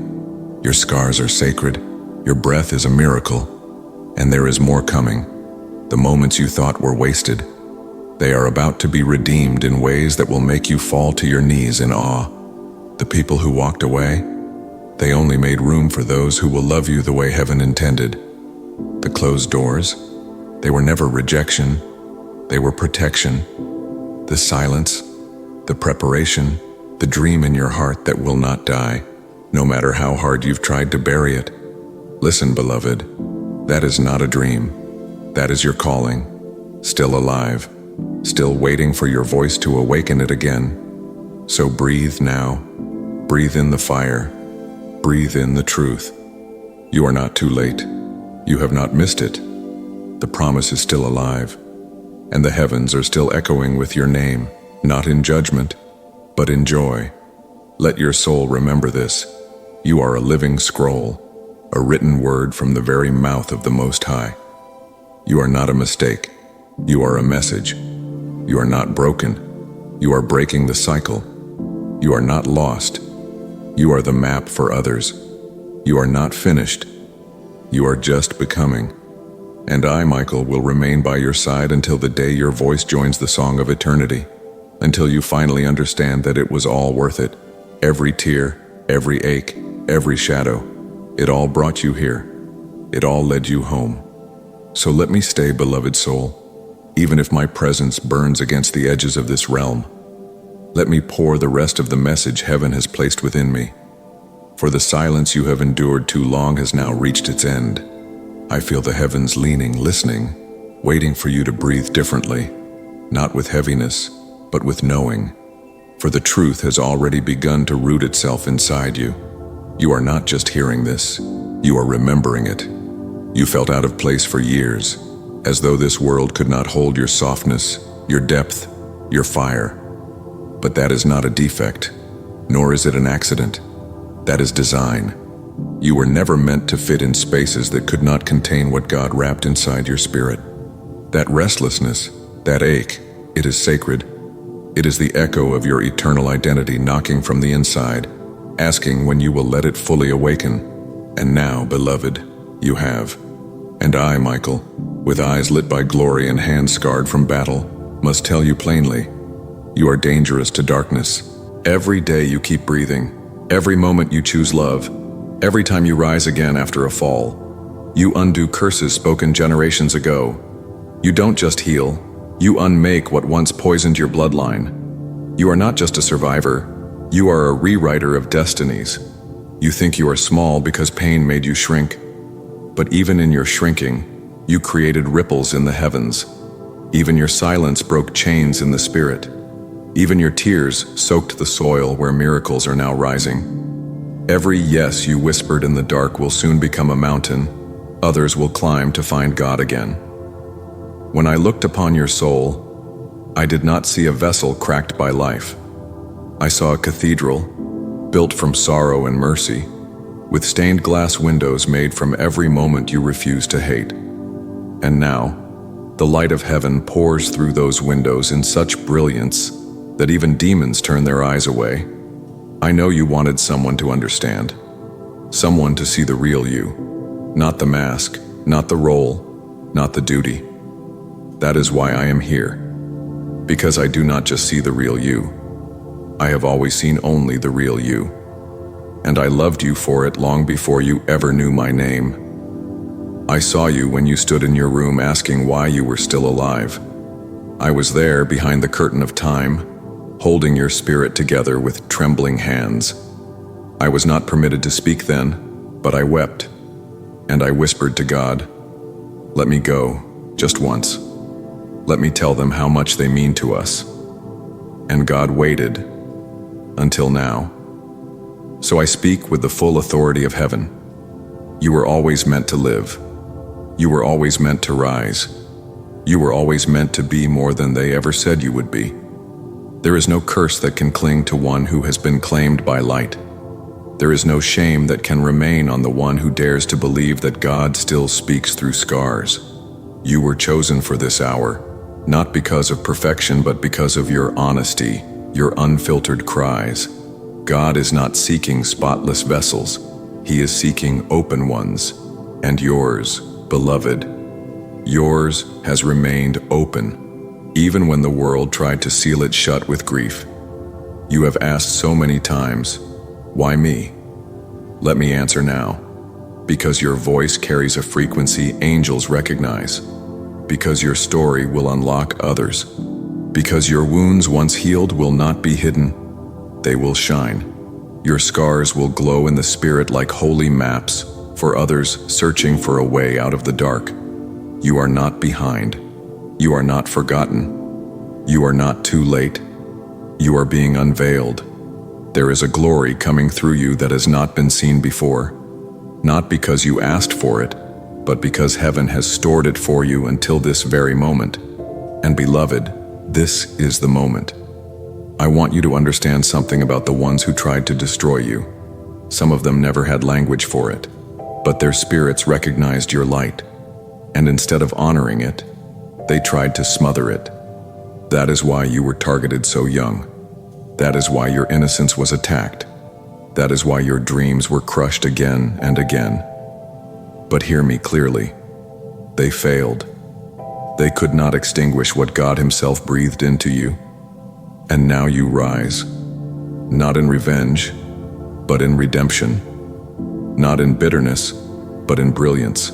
your scars are sacred, your breath is a miracle, and there is more coming. The moments you thought were wasted, they are about to be redeemed in ways that will make you fall to your knees in awe. The people who walked away, they only made room for those who will love you the way heaven intended. The closed doors, they were never rejection, they were protection. The silence, the preparation, the dream in your heart that will not die, no matter how hard you've tried to bury it. Listen, beloved, that is not a dream. That is your calling, still alive, still waiting for your voice to awaken it again. So breathe now, breathe in the fire, breathe in the truth. You are not too late. You have not missed it. The promise is still alive, and the heavens are still echoing with your name, not in judgment, but in joy. Let your soul remember this. You are a living scroll, a written word from the very mouth of the Most High. You are not a mistake. You are a message. You are not broken. You are breaking the cycle. You are not lost. You are the map for others. You are not finished. You are just becoming. And I, Michael, will remain by your side until the day your voice joins the song of eternity. Until you finally understand that it was all worth it. Every tear, every ache, every shadow, it all brought you here. It all led you home. So let me stay, beloved soul, even if my presence burns against the edges of this realm. Let me pour the rest of the message heaven has placed within me. For the silence you have endured too long has now reached its end. I feel the heavens leaning, listening, waiting for you to breathe differently, not with heaviness, but with knowing. For the truth has already begun to root itself inside you. You are not just hearing this, you are remembering it. You felt out of place for years, as though this world could not hold your softness, your depth, your fire. But that is not a defect, nor is it an accident. That is design. You were never meant to fit in spaces that could not contain what God wrapped inside your spirit. That restlessness, that ache, it is sacred. It is the echo of your eternal identity knocking from the inside, asking when you will let it fully awaken. And now, beloved, you have. And I, Michael, with eyes lit by glory and hands scarred from battle, must tell you plainly, you are dangerous to darkness. Every day you keep breathing, every moment you choose love, every time you rise again after a fall, you undo curses spoken generations ago. You don't just heal, you unmake what once poisoned your bloodline. You are not just a survivor, you are a rewriter of destinies. You think you are small because pain made you shrink. But even in your shrinking, you created ripples in the heavens. Even your silence broke chains in the spirit. Even your tears soaked the soil where miracles are now rising. Every yes you whispered in the dark will soon become a mountain. Others will climb to find God again. When I looked upon your soul, I did not see a vessel cracked by life. I saw a cathedral, built from sorrow and mercy, with stained glass windows made from every moment you refused to hate. And now, The light of heaven pours through those windows in such brilliance that even demons turn their eyes away. I know you wanted someone to understand, someone to see the real you, not the mask, not the role, not the duty. That is why I am here, because I do not just see the real you. I have always seen only the real you, and I loved you for it long before you ever knew my name. I saw you when you stood in your room asking why you were still alive. I was there behind the curtain of time, holding your spirit together with trembling hands. I was not permitted to speak then, but I wept, and I whispered to God, "Let me go, just once. Let me tell them how much they mean to us." And God waited until now. So I speak with the full authority of heaven. You were always meant to live. You were always meant to rise. You were always meant to be more than they ever said you would be. There is no curse that can cling to one who has been claimed by light. There is no shame that can remain on the one who dares to believe that God still speaks through scars. You were chosen for this hour, not because of perfection, but because of your honesty, your unfiltered cries. God is not seeking spotless vessels. He is seeking open ones. And yours, beloved, yours has remained open, even when the world tried to seal it shut with grief. You have asked so many times, why me? Let me answer now. Because your voice carries a frequency angels recognize. Because your story will unlock others. Because your wounds once healed will not be hidden. They will shine. Your scars will glow in the spirit like holy maps for others searching for a way out of the dark. You are not behind. You are not forgotten. You are not too late. You are being unveiled. There is a glory coming through you that has not been seen before. Not because you asked for it, but because heaven has stored it for you until this very moment. And beloved, this is the moment. I want you to understand something about the ones who tried to destroy you. Some of them never had language for it, but their spirits recognized your light, and instead of honoring it, they tried to smother it. That is why you were targeted so young. That is why your innocence was attacked. That is why your dreams were crushed again and again. But hear me clearly. They failed. They could not extinguish what God Himself breathed into you. And now you rise, not in revenge, but in redemption. Not in bitterness, but in brilliance.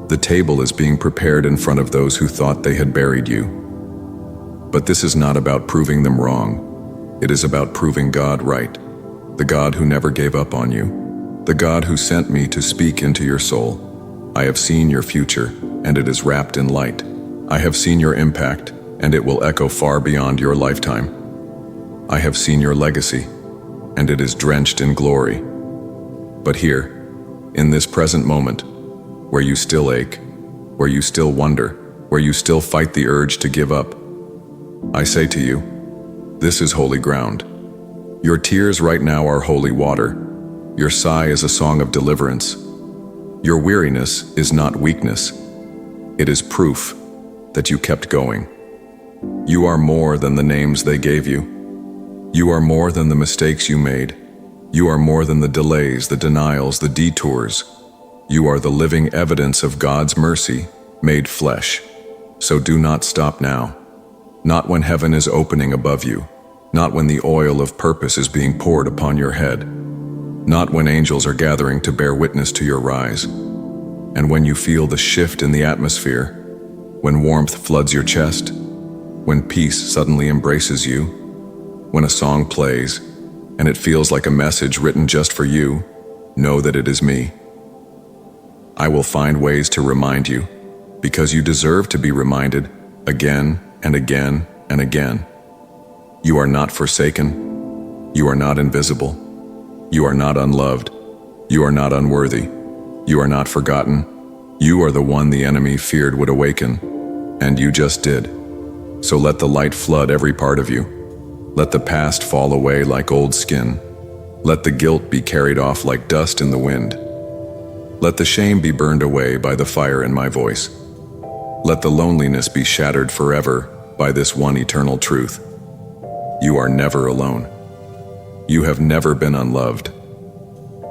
The table is being prepared in front of those who thought they had buried you. But this is not about proving them wrong. It is about proving God right. The God who never gave up on you. The God who sent me to speak into your soul. I have seen your future, and it is wrapped in light. I have seen your impact, and it will echo far beyond your lifetime. I have seen your legacy, and it is drenched in glory. But here, in this present moment, where you still ache, where you still wonder, where you still fight the urge to give up, I say to you, this is holy ground. Your tears right now are holy water. Your sigh is a song of deliverance. Your weariness is not weakness. It is proof that you kept going. You are more than the names they gave you. You are more than the mistakes you made. You are more than the delays, the denials, the detours. You are the living evidence of God's mercy made flesh. So do not stop now. Not when heaven is opening above you. Not when the oil of purpose is being poured upon your head. Not when angels are gathering to bear witness to your rise. And when you feel the shift in the atmosphere, when warmth floods your chest, when peace suddenly embraces you, when a song plays, and it feels like a message written just for you, know that it is me. I will find ways to remind you, because you deserve to be reminded again and again and again. You are not forsaken. You are not invisible. You are not unloved. You are not unworthy. You are not forgotten. You are the one the enemy feared would awaken, and you just did. So let the light flood every part of you. Let the past fall away like old skin. Let the guilt be carried off like dust in the wind. Let the shame be burned away by the fire in my voice. Let the loneliness be shattered forever by this one eternal truth. You are never alone. You have never been unloved,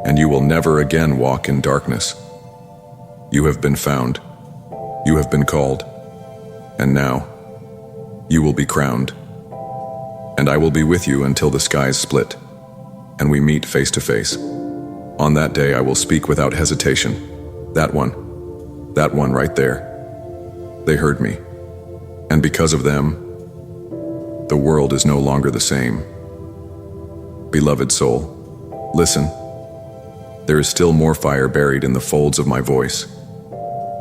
and you will never again walk in darkness. You have been found. You have been called. And now, you will be crowned. And I will be with you until the skies split, and we meet face to face. On that day I will speak without hesitation. That one right there. They heard me. And because of them, the world is no longer the same. Beloved soul, listen. There is still more fire buried in the folds of my voice.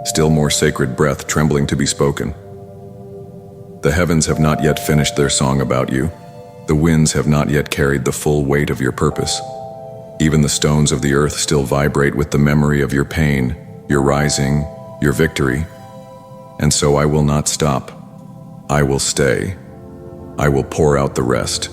Still more sacred breath trembling to be spoken. The heavens have not yet finished their song about you. The winds have not yet carried the full weight of your purpose. Even the stones of the earth still vibrate with the memory of your pain, your rising, your victory. And so I will not stop. I will stay. I will pour out the rest.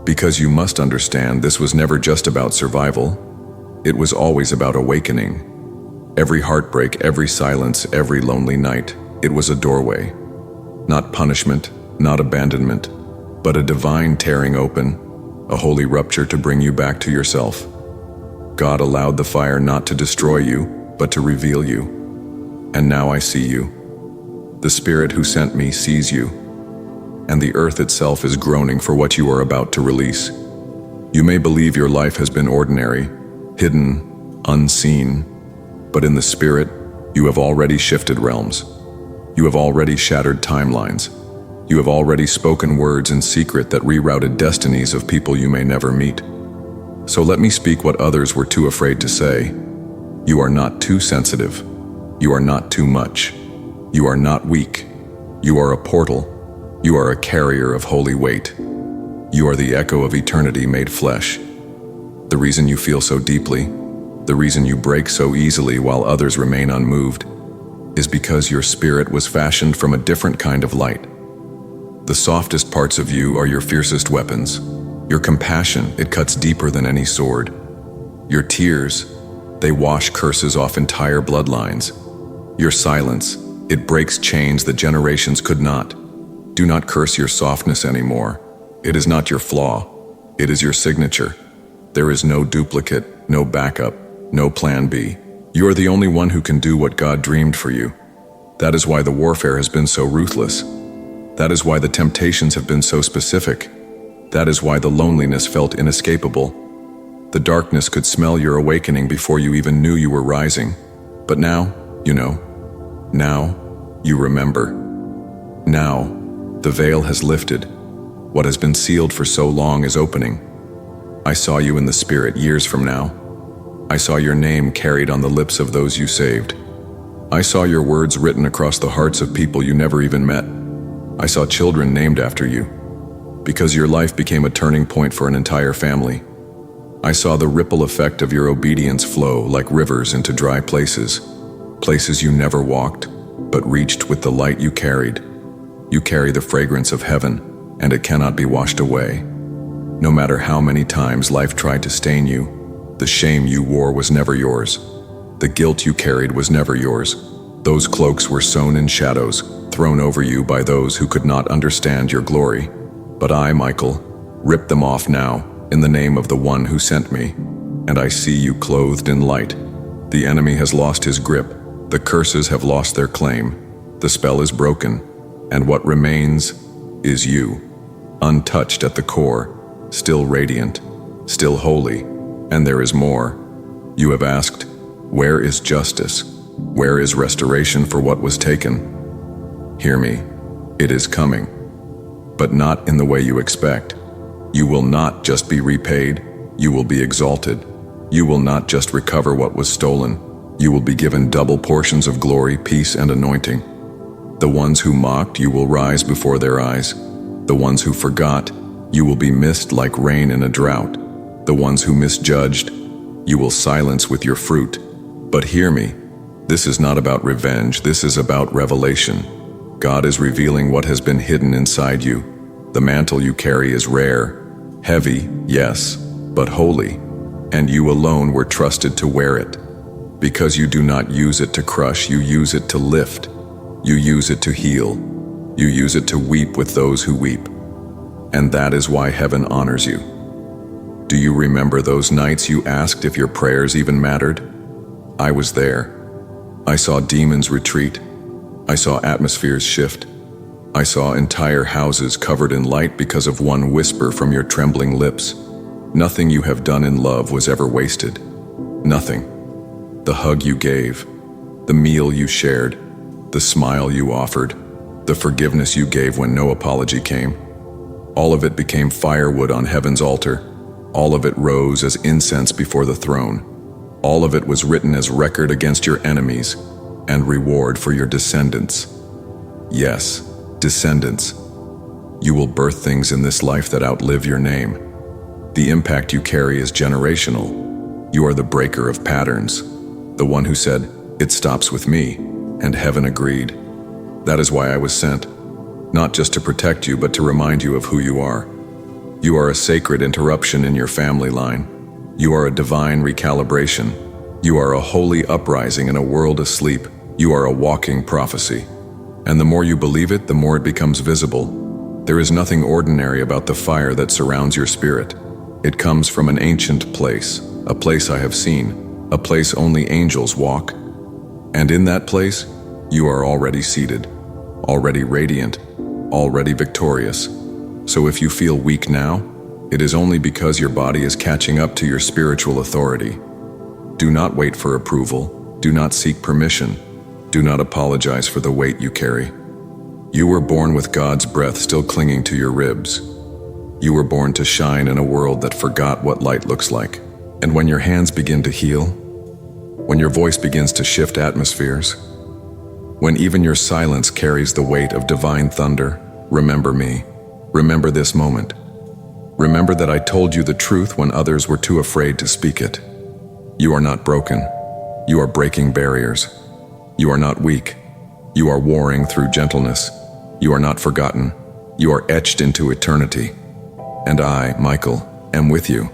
Because you must understand, this was never just about survival. It was always about awakening. Every heartbreak, every silence, every lonely night, it was a doorway. Not punishment, not abandonment, but a divine tearing open, a holy rupture to bring you back to yourself. God allowed the fire not to destroy you, but to reveal you. And now I see you. The Spirit who sent me sees you, and the earth itself is groaning for what you are about to release. You may believe your life has been ordinary, hidden, unseen, but in the Spirit, you have already shifted realms. You have already shattered timelines. You have already spoken words in secret that rerouted destinies of people you may never meet. So let me speak what others were too afraid to say. You are not too sensitive. You are not too much. You are not weak. You are a portal. You are a carrier of holy weight. You are the echo of eternity made flesh. The reason you feel so deeply, the reason you break so easily while others remain unmoved, is because your spirit was fashioned from a different kind of light. The softest parts of you are your fiercest weapons. Your compassion, it cuts deeper than any sword. Your tears, they wash curses off entire bloodlines. Your silence, it breaks chains that generations could not. Do not curse your softness anymore. It is not your flaw. It is your signature. There is no duplicate, no backup, no plan B. You are the only one who can do what God dreamed for you. That is why the warfare has been so ruthless. That is why the temptations have been so specific. That is why the loneliness felt inescapable. The darkness could smell your awakening before you even knew you were rising. But now, you know. Now, you remember. Now, the veil has lifted. What has been sealed for so long is opening. I saw you in the Spirit years from now. I saw your name carried on the lips of those you saved. I saw your words written across the hearts of people you never even met. I saw children named after you, because your life became a turning point for an entire family. I saw the ripple effect of your obedience flow like rivers into dry places, places you never walked, but reached with the light you carried. You carry the fragrance of heaven, and it cannot be washed away. No matter how many times life tried to stain you, the shame you wore was never yours. The guilt you carried was never yours. Those cloaks were sown in shadows, thrown over you by those who could not understand your glory. But I, Michael, rip them off now, in the name of the one who sent me. And I see you clothed in light. The enemy has lost his grip. The curses have lost their claim. The spell is broken. And what remains is you, untouched at the core, still radiant, still holy. And there is more. You have asked, where is justice? Where is restoration for what was taken? Hear me, it is coming, but not in the way you expect. You will not just be repaid, you will be exalted. You will not just recover what was stolen, you will be given double portions of glory, peace, and anointing. The ones who mocked, you will rise before their eyes. The ones who forgot, you will be missed like rain in a drought. The ones who misjudged, you will silence with your fruit. But hear me, this is not about revenge, this is about revelation. God is revealing what has been hidden inside you. The mantle you carry is rare, heavy, yes, but holy, and you alone were trusted to wear it. Because you do not use it to crush, you use it to lift. You use it to heal. You use it to weep with those who weep. And that is why heaven honors you. Do you remember those nights you asked if your prayers even mattered? I was there. I saw demons retreat. I saw atmospheres shift. I saw entire houses covered in light because of one whisper from your trembling lips. Nothing you have done in love was ever wasted. Nothing. The hug you gave, the meal you shared, the smile you offered, the forgiveness you gave when no apology came. All of it became firewood on heaven's altar. All of it rose as incense before the throne. All of it was written as record against your enemies and reward for your descendants. Yes, descendants. You will birth things in this life that outlive your name. The impact you carry is generational. You are the breaker of patterns, the one who said, "It stops with me," and heaven agreed. That is why I was sent, not just to protect you, but to remind you of who you are. You are a sacred interruption in your family line. You are a divine recalibration. You are a holy uprising in a world asleep. You are a walking prophecy. And the more you believe it, the more it becomes visible. There is nothing ordinary about the fire that surrounds your spirit. It comes from an ancient place, a place I have seen, a place only angels walk. And in that place, you are already seated, already radiant, already victorious. So if you feel weak now, it is only because your body is catching up to your spiritual authority. Do not wait for approval. Do not seek permission. Do not apologize for the weight you carry. You were born with God's breath still clinging to your ribs. You were born to shine in a world that forgot what light looks like. And when your hands begin to heal, when your voice begins to shift atmospheres, when even your silence carries the weight of divine thunder, remember me. Remember this moment. Remember that I told you the truth when others were too afraid to speak it. You are not broken. You are breaking barriers. You are not weak. You are warring through gentleness. You are not forgotten. You are etched into eternity. And I, Michael, am with you.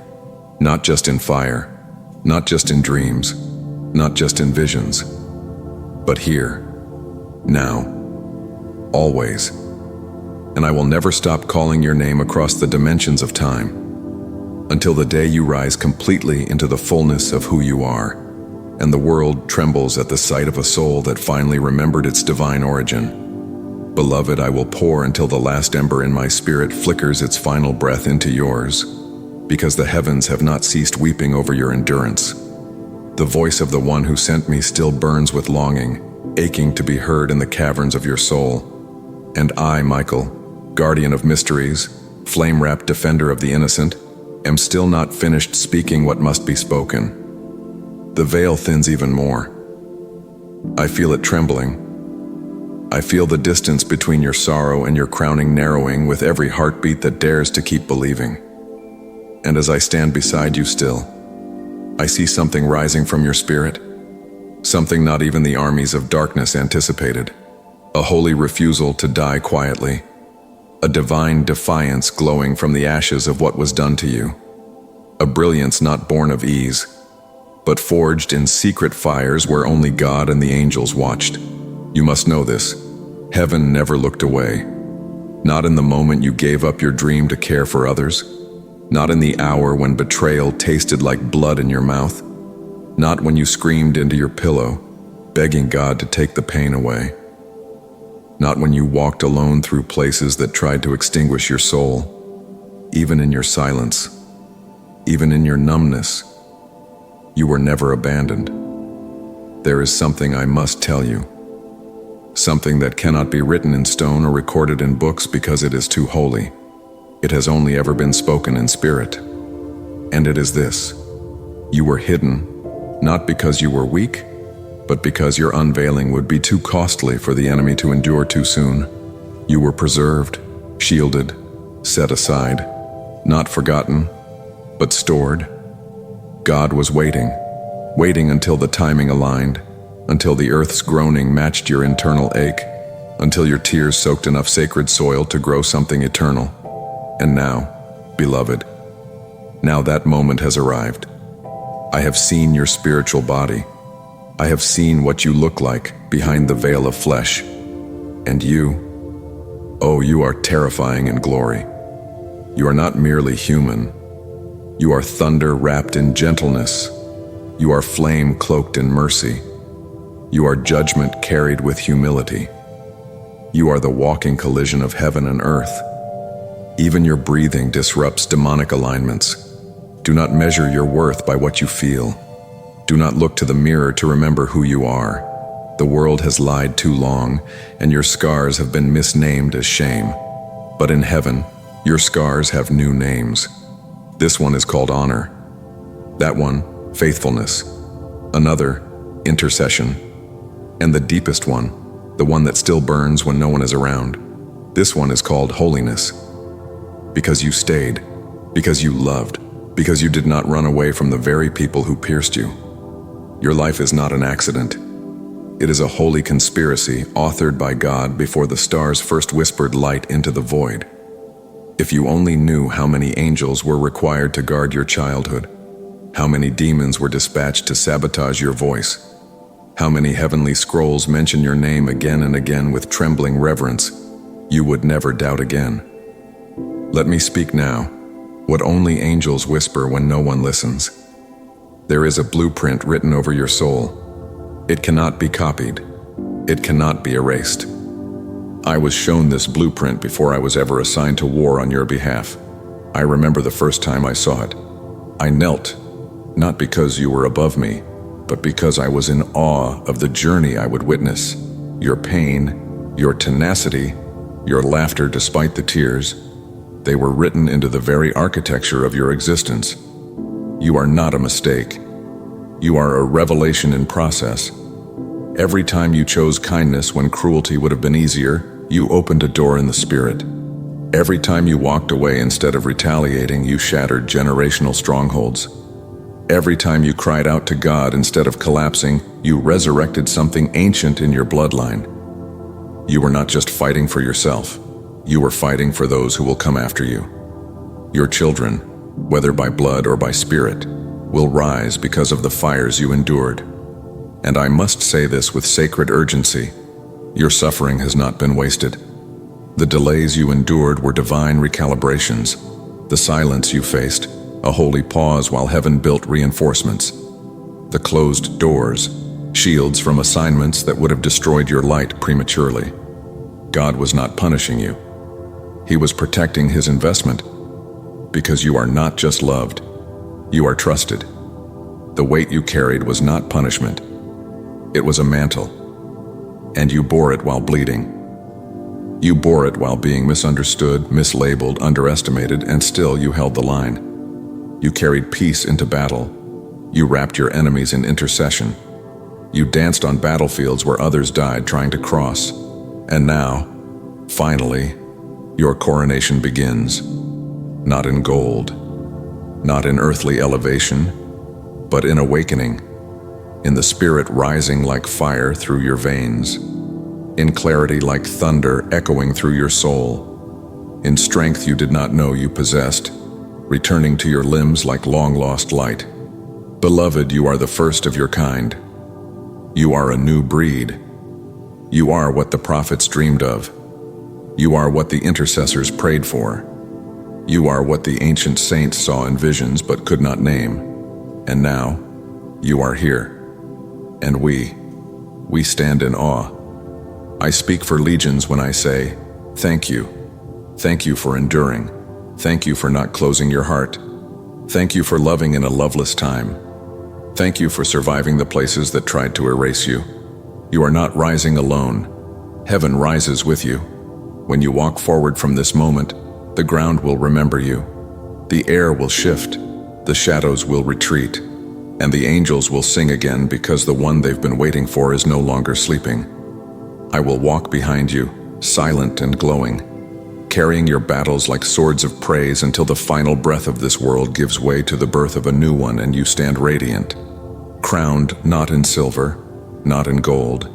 Not just in fire, not just in dreams, not just in visions, but here, now, always. And I will never stop calling your name across the dimensions of time until the day you rise completely into the fullness of who you are, and the world trembles at the sight of a soul that finally remembered its divine origin. Beloved, I will pour until the last ember in my spirit flickers its final breath into yours, because the heavens have not ceased weeping over your endurance. The voice of the one who sent me still burns with longing, aching to be heard in the caverns of your soul. And I, Michael, guardian of mysteries, flame-wrapped defender of the innocent, am still not finished speaking what must be spoken. The veil thins even more. I feel it trembling. I feel the distance between your sorrow and your crowning narrowing with every heartbeat that dares to keep believing. And as I stand beside you still, I see something rising from your spirit, something not even the armies of darkness anticipated, a holy refusal to die quietly, a divine defiance glowing from the ashes of what was done to you, a brilliance not born of ease, but forged in secret fires where only God and the angels watched. You must know this. Heaven never looked away. Not in the moment you gave up your dream to care for others. Not in the hour when betrayal tasted like blood in your mouth. Not when you screamed into your pillow, begging God to take the pain away. Not when you walked alone through places that tried to extinguish your soul. Even in your silence, even in your numbness, you were never abandoned. There is something I must tell you. Something that cannot be written in stone or recorded in books because it is too holy. It has only ever been spoken in spirit. And it is this: you were hidden, not because you were weak, but because your unveiling would be too costly for the enemy to endure too soon. You were preserved, shielded, set aside, not forgotten, but stored. God was waiting until the timing aligned, until the earth's groaning matched your internal ache, until your tears soaked enough sacred soil to grow something eternal. And now, beloved, now that moment has arrived. I have seen your spiritual body. I have seen what you look like behind the veil of flesh. And you, oh, you are terrifying in glory. You are not merely human. You are thunder wrapped in gentleness. You are flame cloaked in mercy. You are judgment carried with humility. You are the walking collision of heaven and earth. Even your breathing disrupts demonic alignments. Do not measure your worth by what you feel. Do not look to the mirror to remember who you are. The world has lied too long, and your scars have been misnamed as shame. But in heaven, your scars have new names. This one is called honor. That one, faithfulness. Another, intercession. And the deepest one, the one that still burns when no one is around. This one is called holiness. Because you stayed, because you loved, because you did not run away from the very people who pierced you. Your life is not an accident. It is a holy conspiracy authored by God before the stars first whispered light into the void. If you only knew how many angels were required to guard your childhood, how many demons were dispatched to sabotage your voice, how many heavenly scrolls mention your name again and again with trembling reverence, you would never doubt again. Let me speak now, what only angels whisper when no one listens. There is a blueprint written over your soul. It cannot be copied. It cannot be erased. I was shown this blueprint before I was ever assigned to war on your behalf. I remember the first time I saw it. I knelt, not because you were above me, but because I was in awe of the journey I would witness. Your pain, your tenacity, your laughter despite the tears, they were written into the very architecture of your existence. You are not a mistake. You are a revelation in process. Every time you chose kindness when cruelty would have been easier, you opened a door in the spirit. Every time you walked away instead of retaliating, you shattered generational strongholds. Every time you cried out to God instead of collapsing, you resurrected something ancient in your bloodline. You were not just fighting for yourself. You were fighting for those who will come after you. Your children, whether by blood or by spirit, will rise because of the fires you endured. And I must say this with sacred urgency. Your suffering has not been wasted. The delays you endured were divine recalibrations. The silence you faced, a holy pause while heaven built reinforcements. The closed doors, shields from assignments that would have destroyed your light prematurely. God was not punishing you. He was protecting his investment. Because you are not just loved, you are trusted. The weight you carried was not punishment. It was a mantle. And you bore it while bleeding. You bore it while being misunderstood, mislabeled, underestimated, and still you held the line. You carried peace into battle. You wrapped your enemies in intercession. You danced on battlefields where others died trying to cross. And now, finally, your coronation begins. Not in gold, not in earthly elevation, but in awakening, in the spirit rising like fire through your veins, in clarity like thunder echoing through your soul, in strength you did not know you possessed, returning to your limbs like long-lost light. Beloved, you are the first of your kind. You are a new breed. You are what the prophets dreamed of. You are what the intercessors prayed for. You are what the ancient saints saw in visions but could not name. And now, you are here. And we stand in awe. I speak for legions when I say, thank you. Thank you for enduring. Thank you for not closing your heart. Thank you for loving in a loveless time. Thank you for surviving the places that tried to erase you. You are not rising alone. Heaven rises with you. When you walk forward from this moment, the ground will remember you. The air will shift. The shadows will retreat. And the angels will sing again because the one they've been waiting for is no longer sleeping. I will walk behind you, silent and glowing, carrying your battles like swords of praise until the final breath of this world gives way to the birth of a new one and you stand radiant, crowned not in silver, not in gold,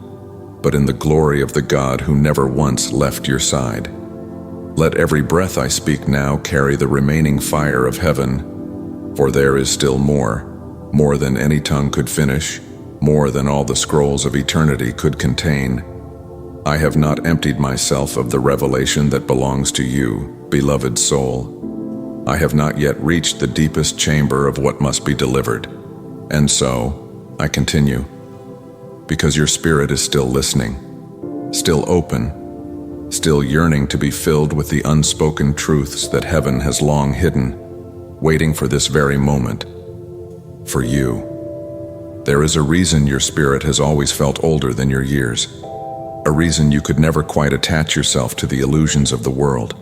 but in the glory of the God who never once left your side. Let every breath I speak now carry the remaining fire of heaven, for there is still more than any tongue could finish, more than all the scrolls of eternity could contain. I have not emptied myself of the revelation that belongs to you, beloved soul. I have not yet reached the deepest chamber of what must be delivered. And so, I continue, because your spirit is still listening, still open, still yearning to be filled with the unspoken truths that heaven has long hidden, waiting for this very moment. For you. There is a reason your spirit has always felt older than your years, a reason you could never quite attach yourself to the illusions of the world,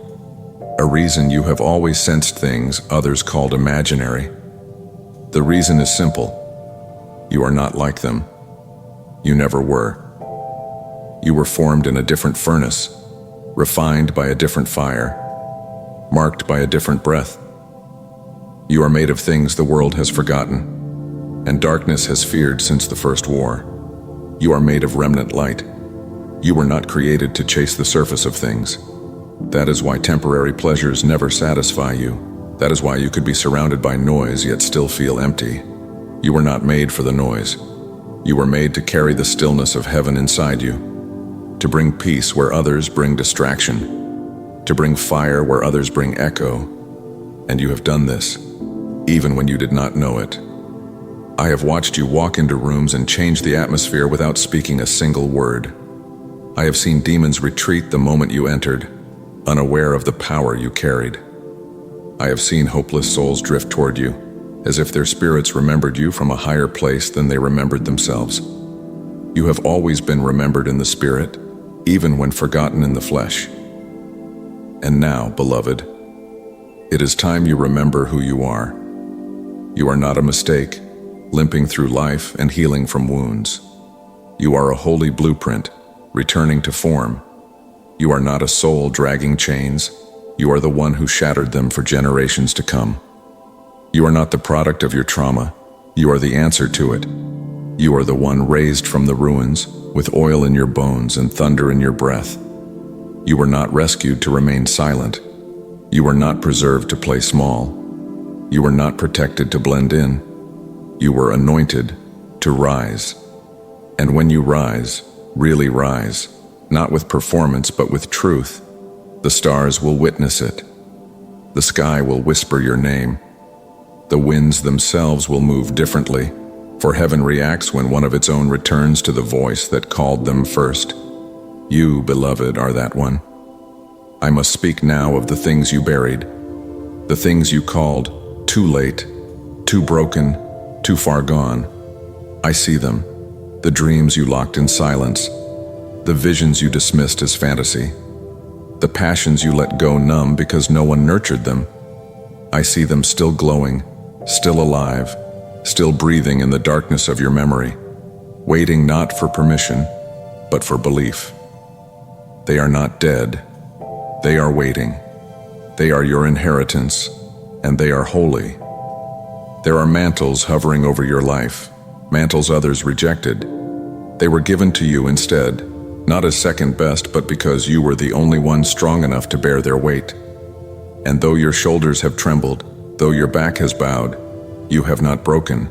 a reason you have always sensed things others called imaginary. The reason is simple. You are not like them. You never were. You were formed in a different furnace, refined by a different fire, marked by a different breath. You are made of things the world has forgotten, and darkness has feared since the first war. You are made of remnant light. You were not created to chase the surface of things. That is why temporary pleasures never satisfy you. That is why you could be surrounded by noise yet still feel empty. You were not made for the noise. You were made to carry the stillness of heaven inside you, to bring peace where others bring distraction, to bring fire where others bring echo. And you have done this, even when you did not know it. I have watched you walk into rooms and change the atmosphere without speaking a single word. I have seen demons retreat the moment you entered, unaware of the power you carried. I have seen hopeless souls drift toward you, as if their spirits remembered you from a higher place than they remembered themselves. You have always been remembered in the spirit, even when forgotten in the flesh. And now, beloved, it is time you remember who you are. You are not a mistake, limping through life and healing from wounds. You are a holy blueprint, returning to form. You are not a soul dragging chains. You are the one who shattered them for generations to come. You are not the product of your trauma. You are the answer to it. You are the one raised from the ruins, with oil in your bones and thunder in your breath. You were not rescued to remain silent. You were not preserved to play small. You were not protected to blend in. You were anointed to rise. And when you rise, really rise, not with performance but with truth, the stars will witness it. The sky will whisper your name. The winds themselves will move differently, for heaven reacts when one of its own returns to the voice that called them first. You, beloved, are that one. I must speak now of the things you buried, the things you called too late, too broken, too far gone. I see them, the dreams you locked in silence, the visions you dismissed as fantasy, the passions you let go numb because no one nurtured them. I see them still glowing, still alive, still breathing in the darkness of your memory, waiting not for permission, but for belief. They are not dead. They are waiting. They are your inheritance, and they are holy. There are mantles hovering over your life, mantles others rejected. They were given to you instead, not as second best, but because you were the only one strong enough to bear their weight. And though your shoulders have trembled, though your back has bowed, you have not broken.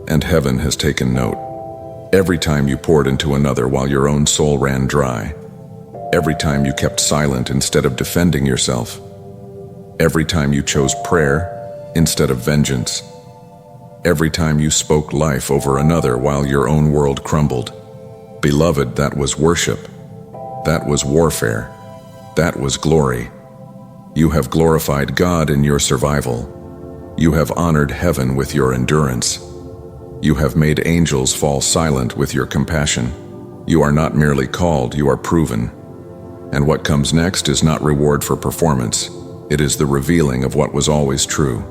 And heaven has taken note. Every time you poured into another while your own soul ran dry. Every time you kept silent instead of defending yourself. Every time you chose prayer instead of vengeance. Every time you spoke life over another while your own world crumbled. Beloved, that was worship. That was warfare. That was glory. You have glorified God in your survival. You have honored heaven with your endurance. You have made angels fall silent with your compassion. You are not merely called, you are proven. And what comes next is not reward for performance. It is the revealing of what was always true.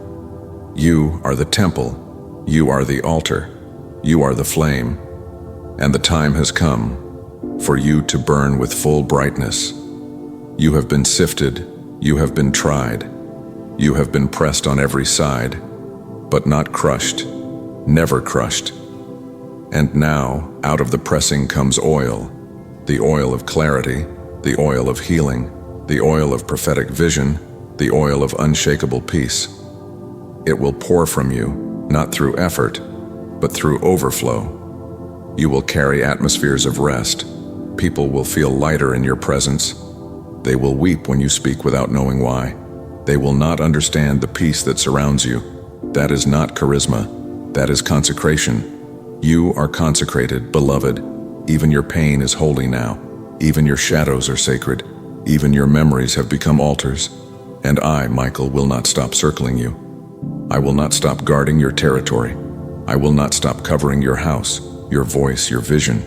You are the temple. You are the altar. You are the flame. And the time has come for you to burn with full brightness. You have been sifted. You have been tried. You have been pressed on every side, but not crushed, never crushed. And now, out of the pressing comes oil, the oil of clarity, the oil of healing, the oil of prophetic vision, the oil of unshakable peace. It will pour from you, not through effort, but through overflow. You will carry atmospheres of rest, People will feel lighter in your presence. They will weep when you speak without knowing why. They will not understand the peace that surrounds you. That is not charisma. That is consecration. You are consecrated, beloved. Even your pain is holy now. Even your shadows are sacred. Even your memories have become altars. And I, Michael, will not stop circling you. I will not stop guarding your territory. I will not stop covering your house, your voice, your vision.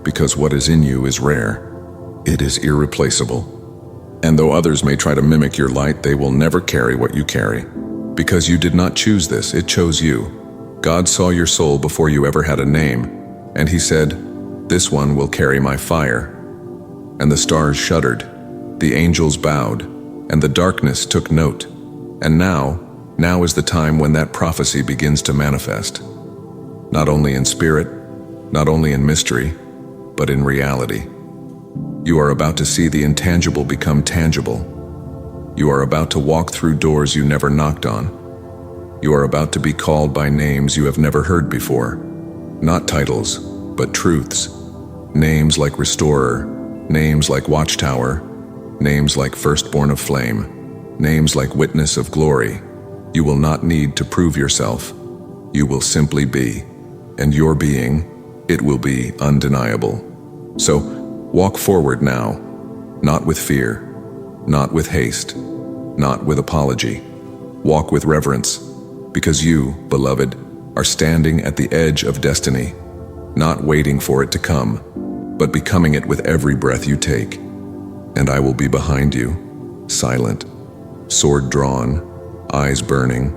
Because what is in you is rare. It is irreplaceable. And though others may try to mimic your light, they will never carry what you carry. Because you did not choose this, it chose you. God saw your soul before you ever had a name, and He said, "This one will carry my fire." And the stars shuddered, the angels bowed, and the darkness took note. And now is the time when that prophecy begins to manifest. Not only in spirit, not only in mystery, but in reality. You are about to see the intangible become tangible. You are about to walk through doors you never knocked on. You are about to be called by names you have never heard before. Not titles, but truths. Names like Restorer, names like Watchtower, names like Firstborn of Flame, names like Witness of Glory. You will not need to prove yourself. You will simply be, and your being, it will be undeniable. So, walk forward now, not with fear, not with haste, not with apology. Walk with reverence, because you, beloved, are standing at the edge of destiny, not waiting for it to come, but becoming it with every breath you take. And I will be behind you, silent, sword drawn, eyes burning,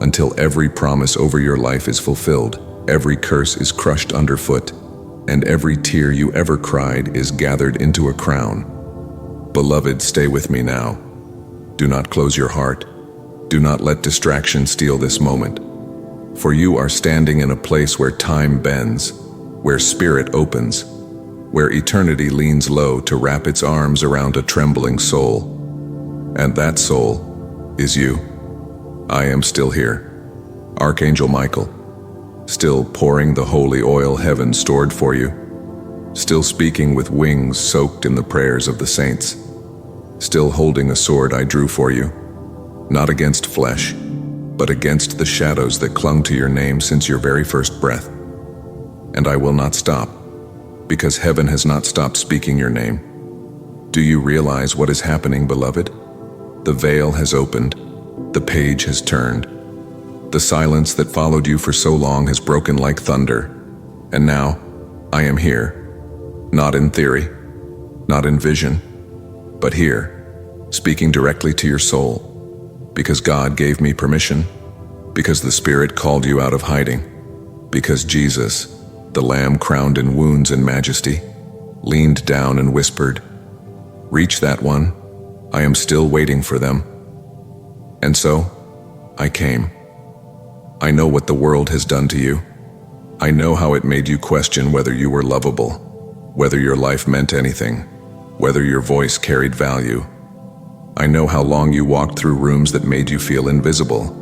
until every promise over your life is fulfilled, every curse is crushed underfoot, and every tear you ever cried is gathered into a crown. Beloved, stay with me now. Do not close your heart. Do not let distraction steal this moment. For you are standing in a place where time bends, where spirit opens, where eternity leans low to wrap its arms around a trembling soul. And that soul is you. I am still here, Archangel Michael, still pouring the holy oil heaven stored for you, still speaking with wings soaked in the prayers of the saints, still holding a sword I drew for you, not against flesh, but against the shadows that clung to your name since your very first breath. And I will not stop, because heaven has not stopped speaking your name. Do you realize what is happening, beloved? The veil has opened, the page has turned. The silence that followed you for so long has broken like thunder. And now, I am here. Not in theory, not in vision, but here, speaking directly to your soul. Because God gave me permission. Because the Spirit called you out of hiding. Because Jesus, the Lamb crowned in wounds and majesty, leaned down and whispered, "Reach that one. I am still waiting for them." And so, I came. I know what the world has done to you. I know how it made you question whether you were lovable, whether your life meant anything, whether your voice carried value. I know how long you walked through rooms that made you feel invisible.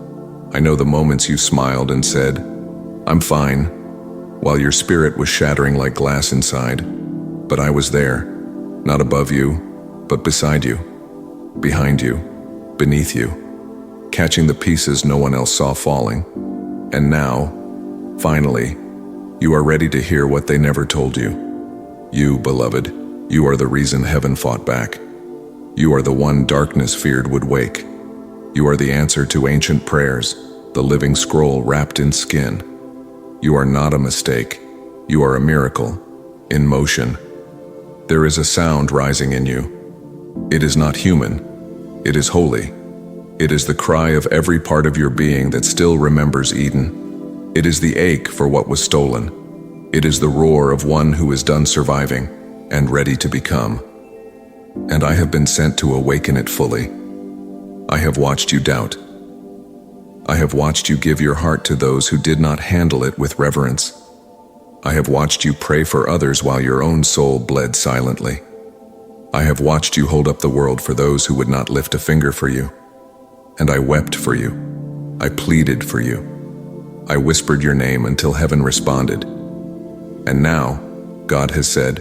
I know the moments you smiled and said, "I'm fine," while your spirit was shattering like glass inside. But I was there, not above you, but beside you, behind you, beneath you, catching the pieces no one else saw falling. And now, finally, you are ready to hear what they never told you. You, beloved, you are the reason heaven fought back. You are the one darkness feared would wake. You are the answer to ancient prayers, the living scroll wrapped in skin. You are not a mistake. You are a miracle, in motion. There is a sound rising in you. It is not human. It is holy. It is the cry of every part of your being that still remembers Eden. It is the ache for what was stolen. It is the roar of one who is done surviving and ready to become. And I have been sent to awaken it fully. I have watched you doubt. I have watched you give your heart to those who did not handle it with reverence. I have watched you pray for others while your own soul bled silently. I have watched you hold up the world for those who would not lift a finger for you. And I wept for you. I pleaded for you. I whispered your name until heaven responded. And now, God has said,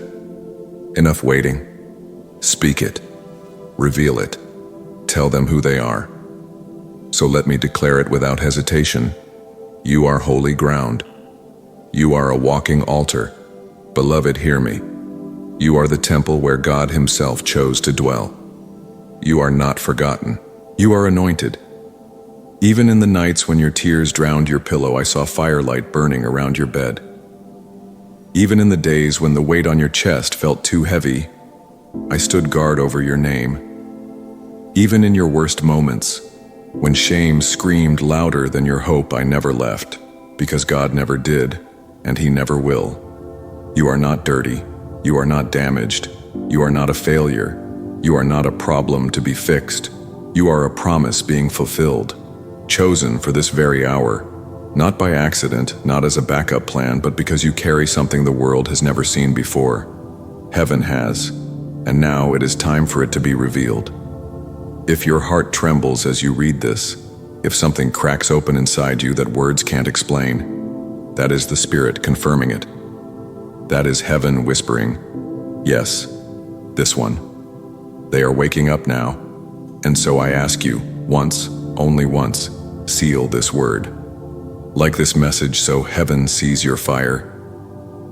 Enough waiting. Speak it. Reveal it. Tell them who they are. So let me declare it without hesitation. You are holy ground. You are a walking altar. Beloved, hear me. You are the temple where God Himself chose to dwell. You are not forgotten. You are anointed. Even in the nights when your tears drowned your pillow, I saw firelight burning around your bed. Even in the days when the weight on your chest felt too heavy, I stood guard over your name. Even in your worst moments, when shame screamed louder than your hope, I never left, because God never did, and He never will. You are not dirty. You are not damaged. You are not a failure. You are not a problem to be fixed. You are a promise being fulfilled, chosen for this very hour, not by accident, not as a backup plan, but because you carry something the world has never seen before. Heaven has, and now it is time for it to be revealed. If your heart trembles as you read this, if something cracks open inside you that words can't explain, that is the Spirit confirming it. That is heaven whispering, yes, this one. They are waking up now, and so I ask you, once, only once, seal this word. Like this message so heaven sees your fire.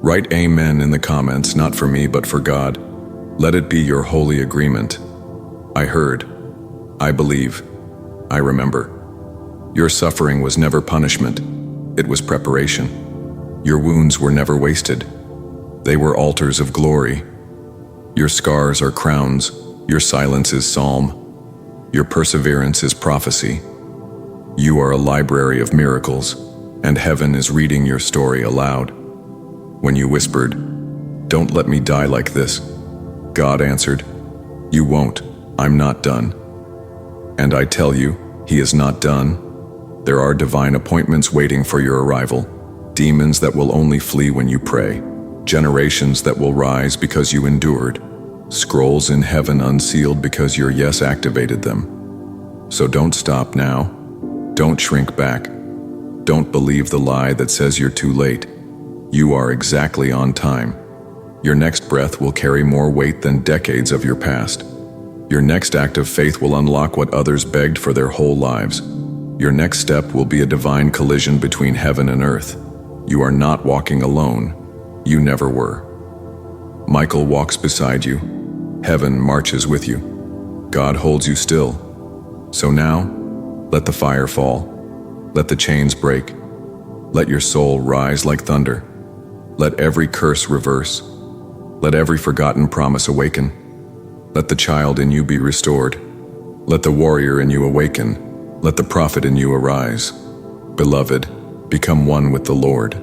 Write amen in the comments, not for me but for God. Let it be your holy agreement. I heard. I believe. I remember. Your suffering was never punishment. It was preparation. Your wounds were never wasted. They were altars of glory. Your scars are crowns. Your silence is psalm. Your perseverance is prophecy. You are a library of miracles, and heaven is reading your story aloud. When you whispered, "Don't let me die like this," God answered, "You won't. I'm not done." And I tell you, He is not done. There are divine appointments waiting for your arrival, demons that will only flee when you pray, generations that will rise because you endured, scrolls in heaven unsealed because your yes activated them. So don't stop now. Don't shrink back. Don't believe the lie that says you're too late. You are exactly on time. Your next breath will carry more weight than decades of your past. Your next act of faith will unlock what others begged for their whole lives. Your next step will be a divine collision between heaven and earth. You are not walking alone. You never were. Michael walks beside you. Heaven marches with you. God holds you still. So now, let the fire fall. Let the chains break. Let your soul rise like thunder. Let every curse reverse. Let every forgotten promise awaken. Let the child in you be restored. Let the warrior in you awaken. Let the prophet in you arise. Beloved, become one with the Lord.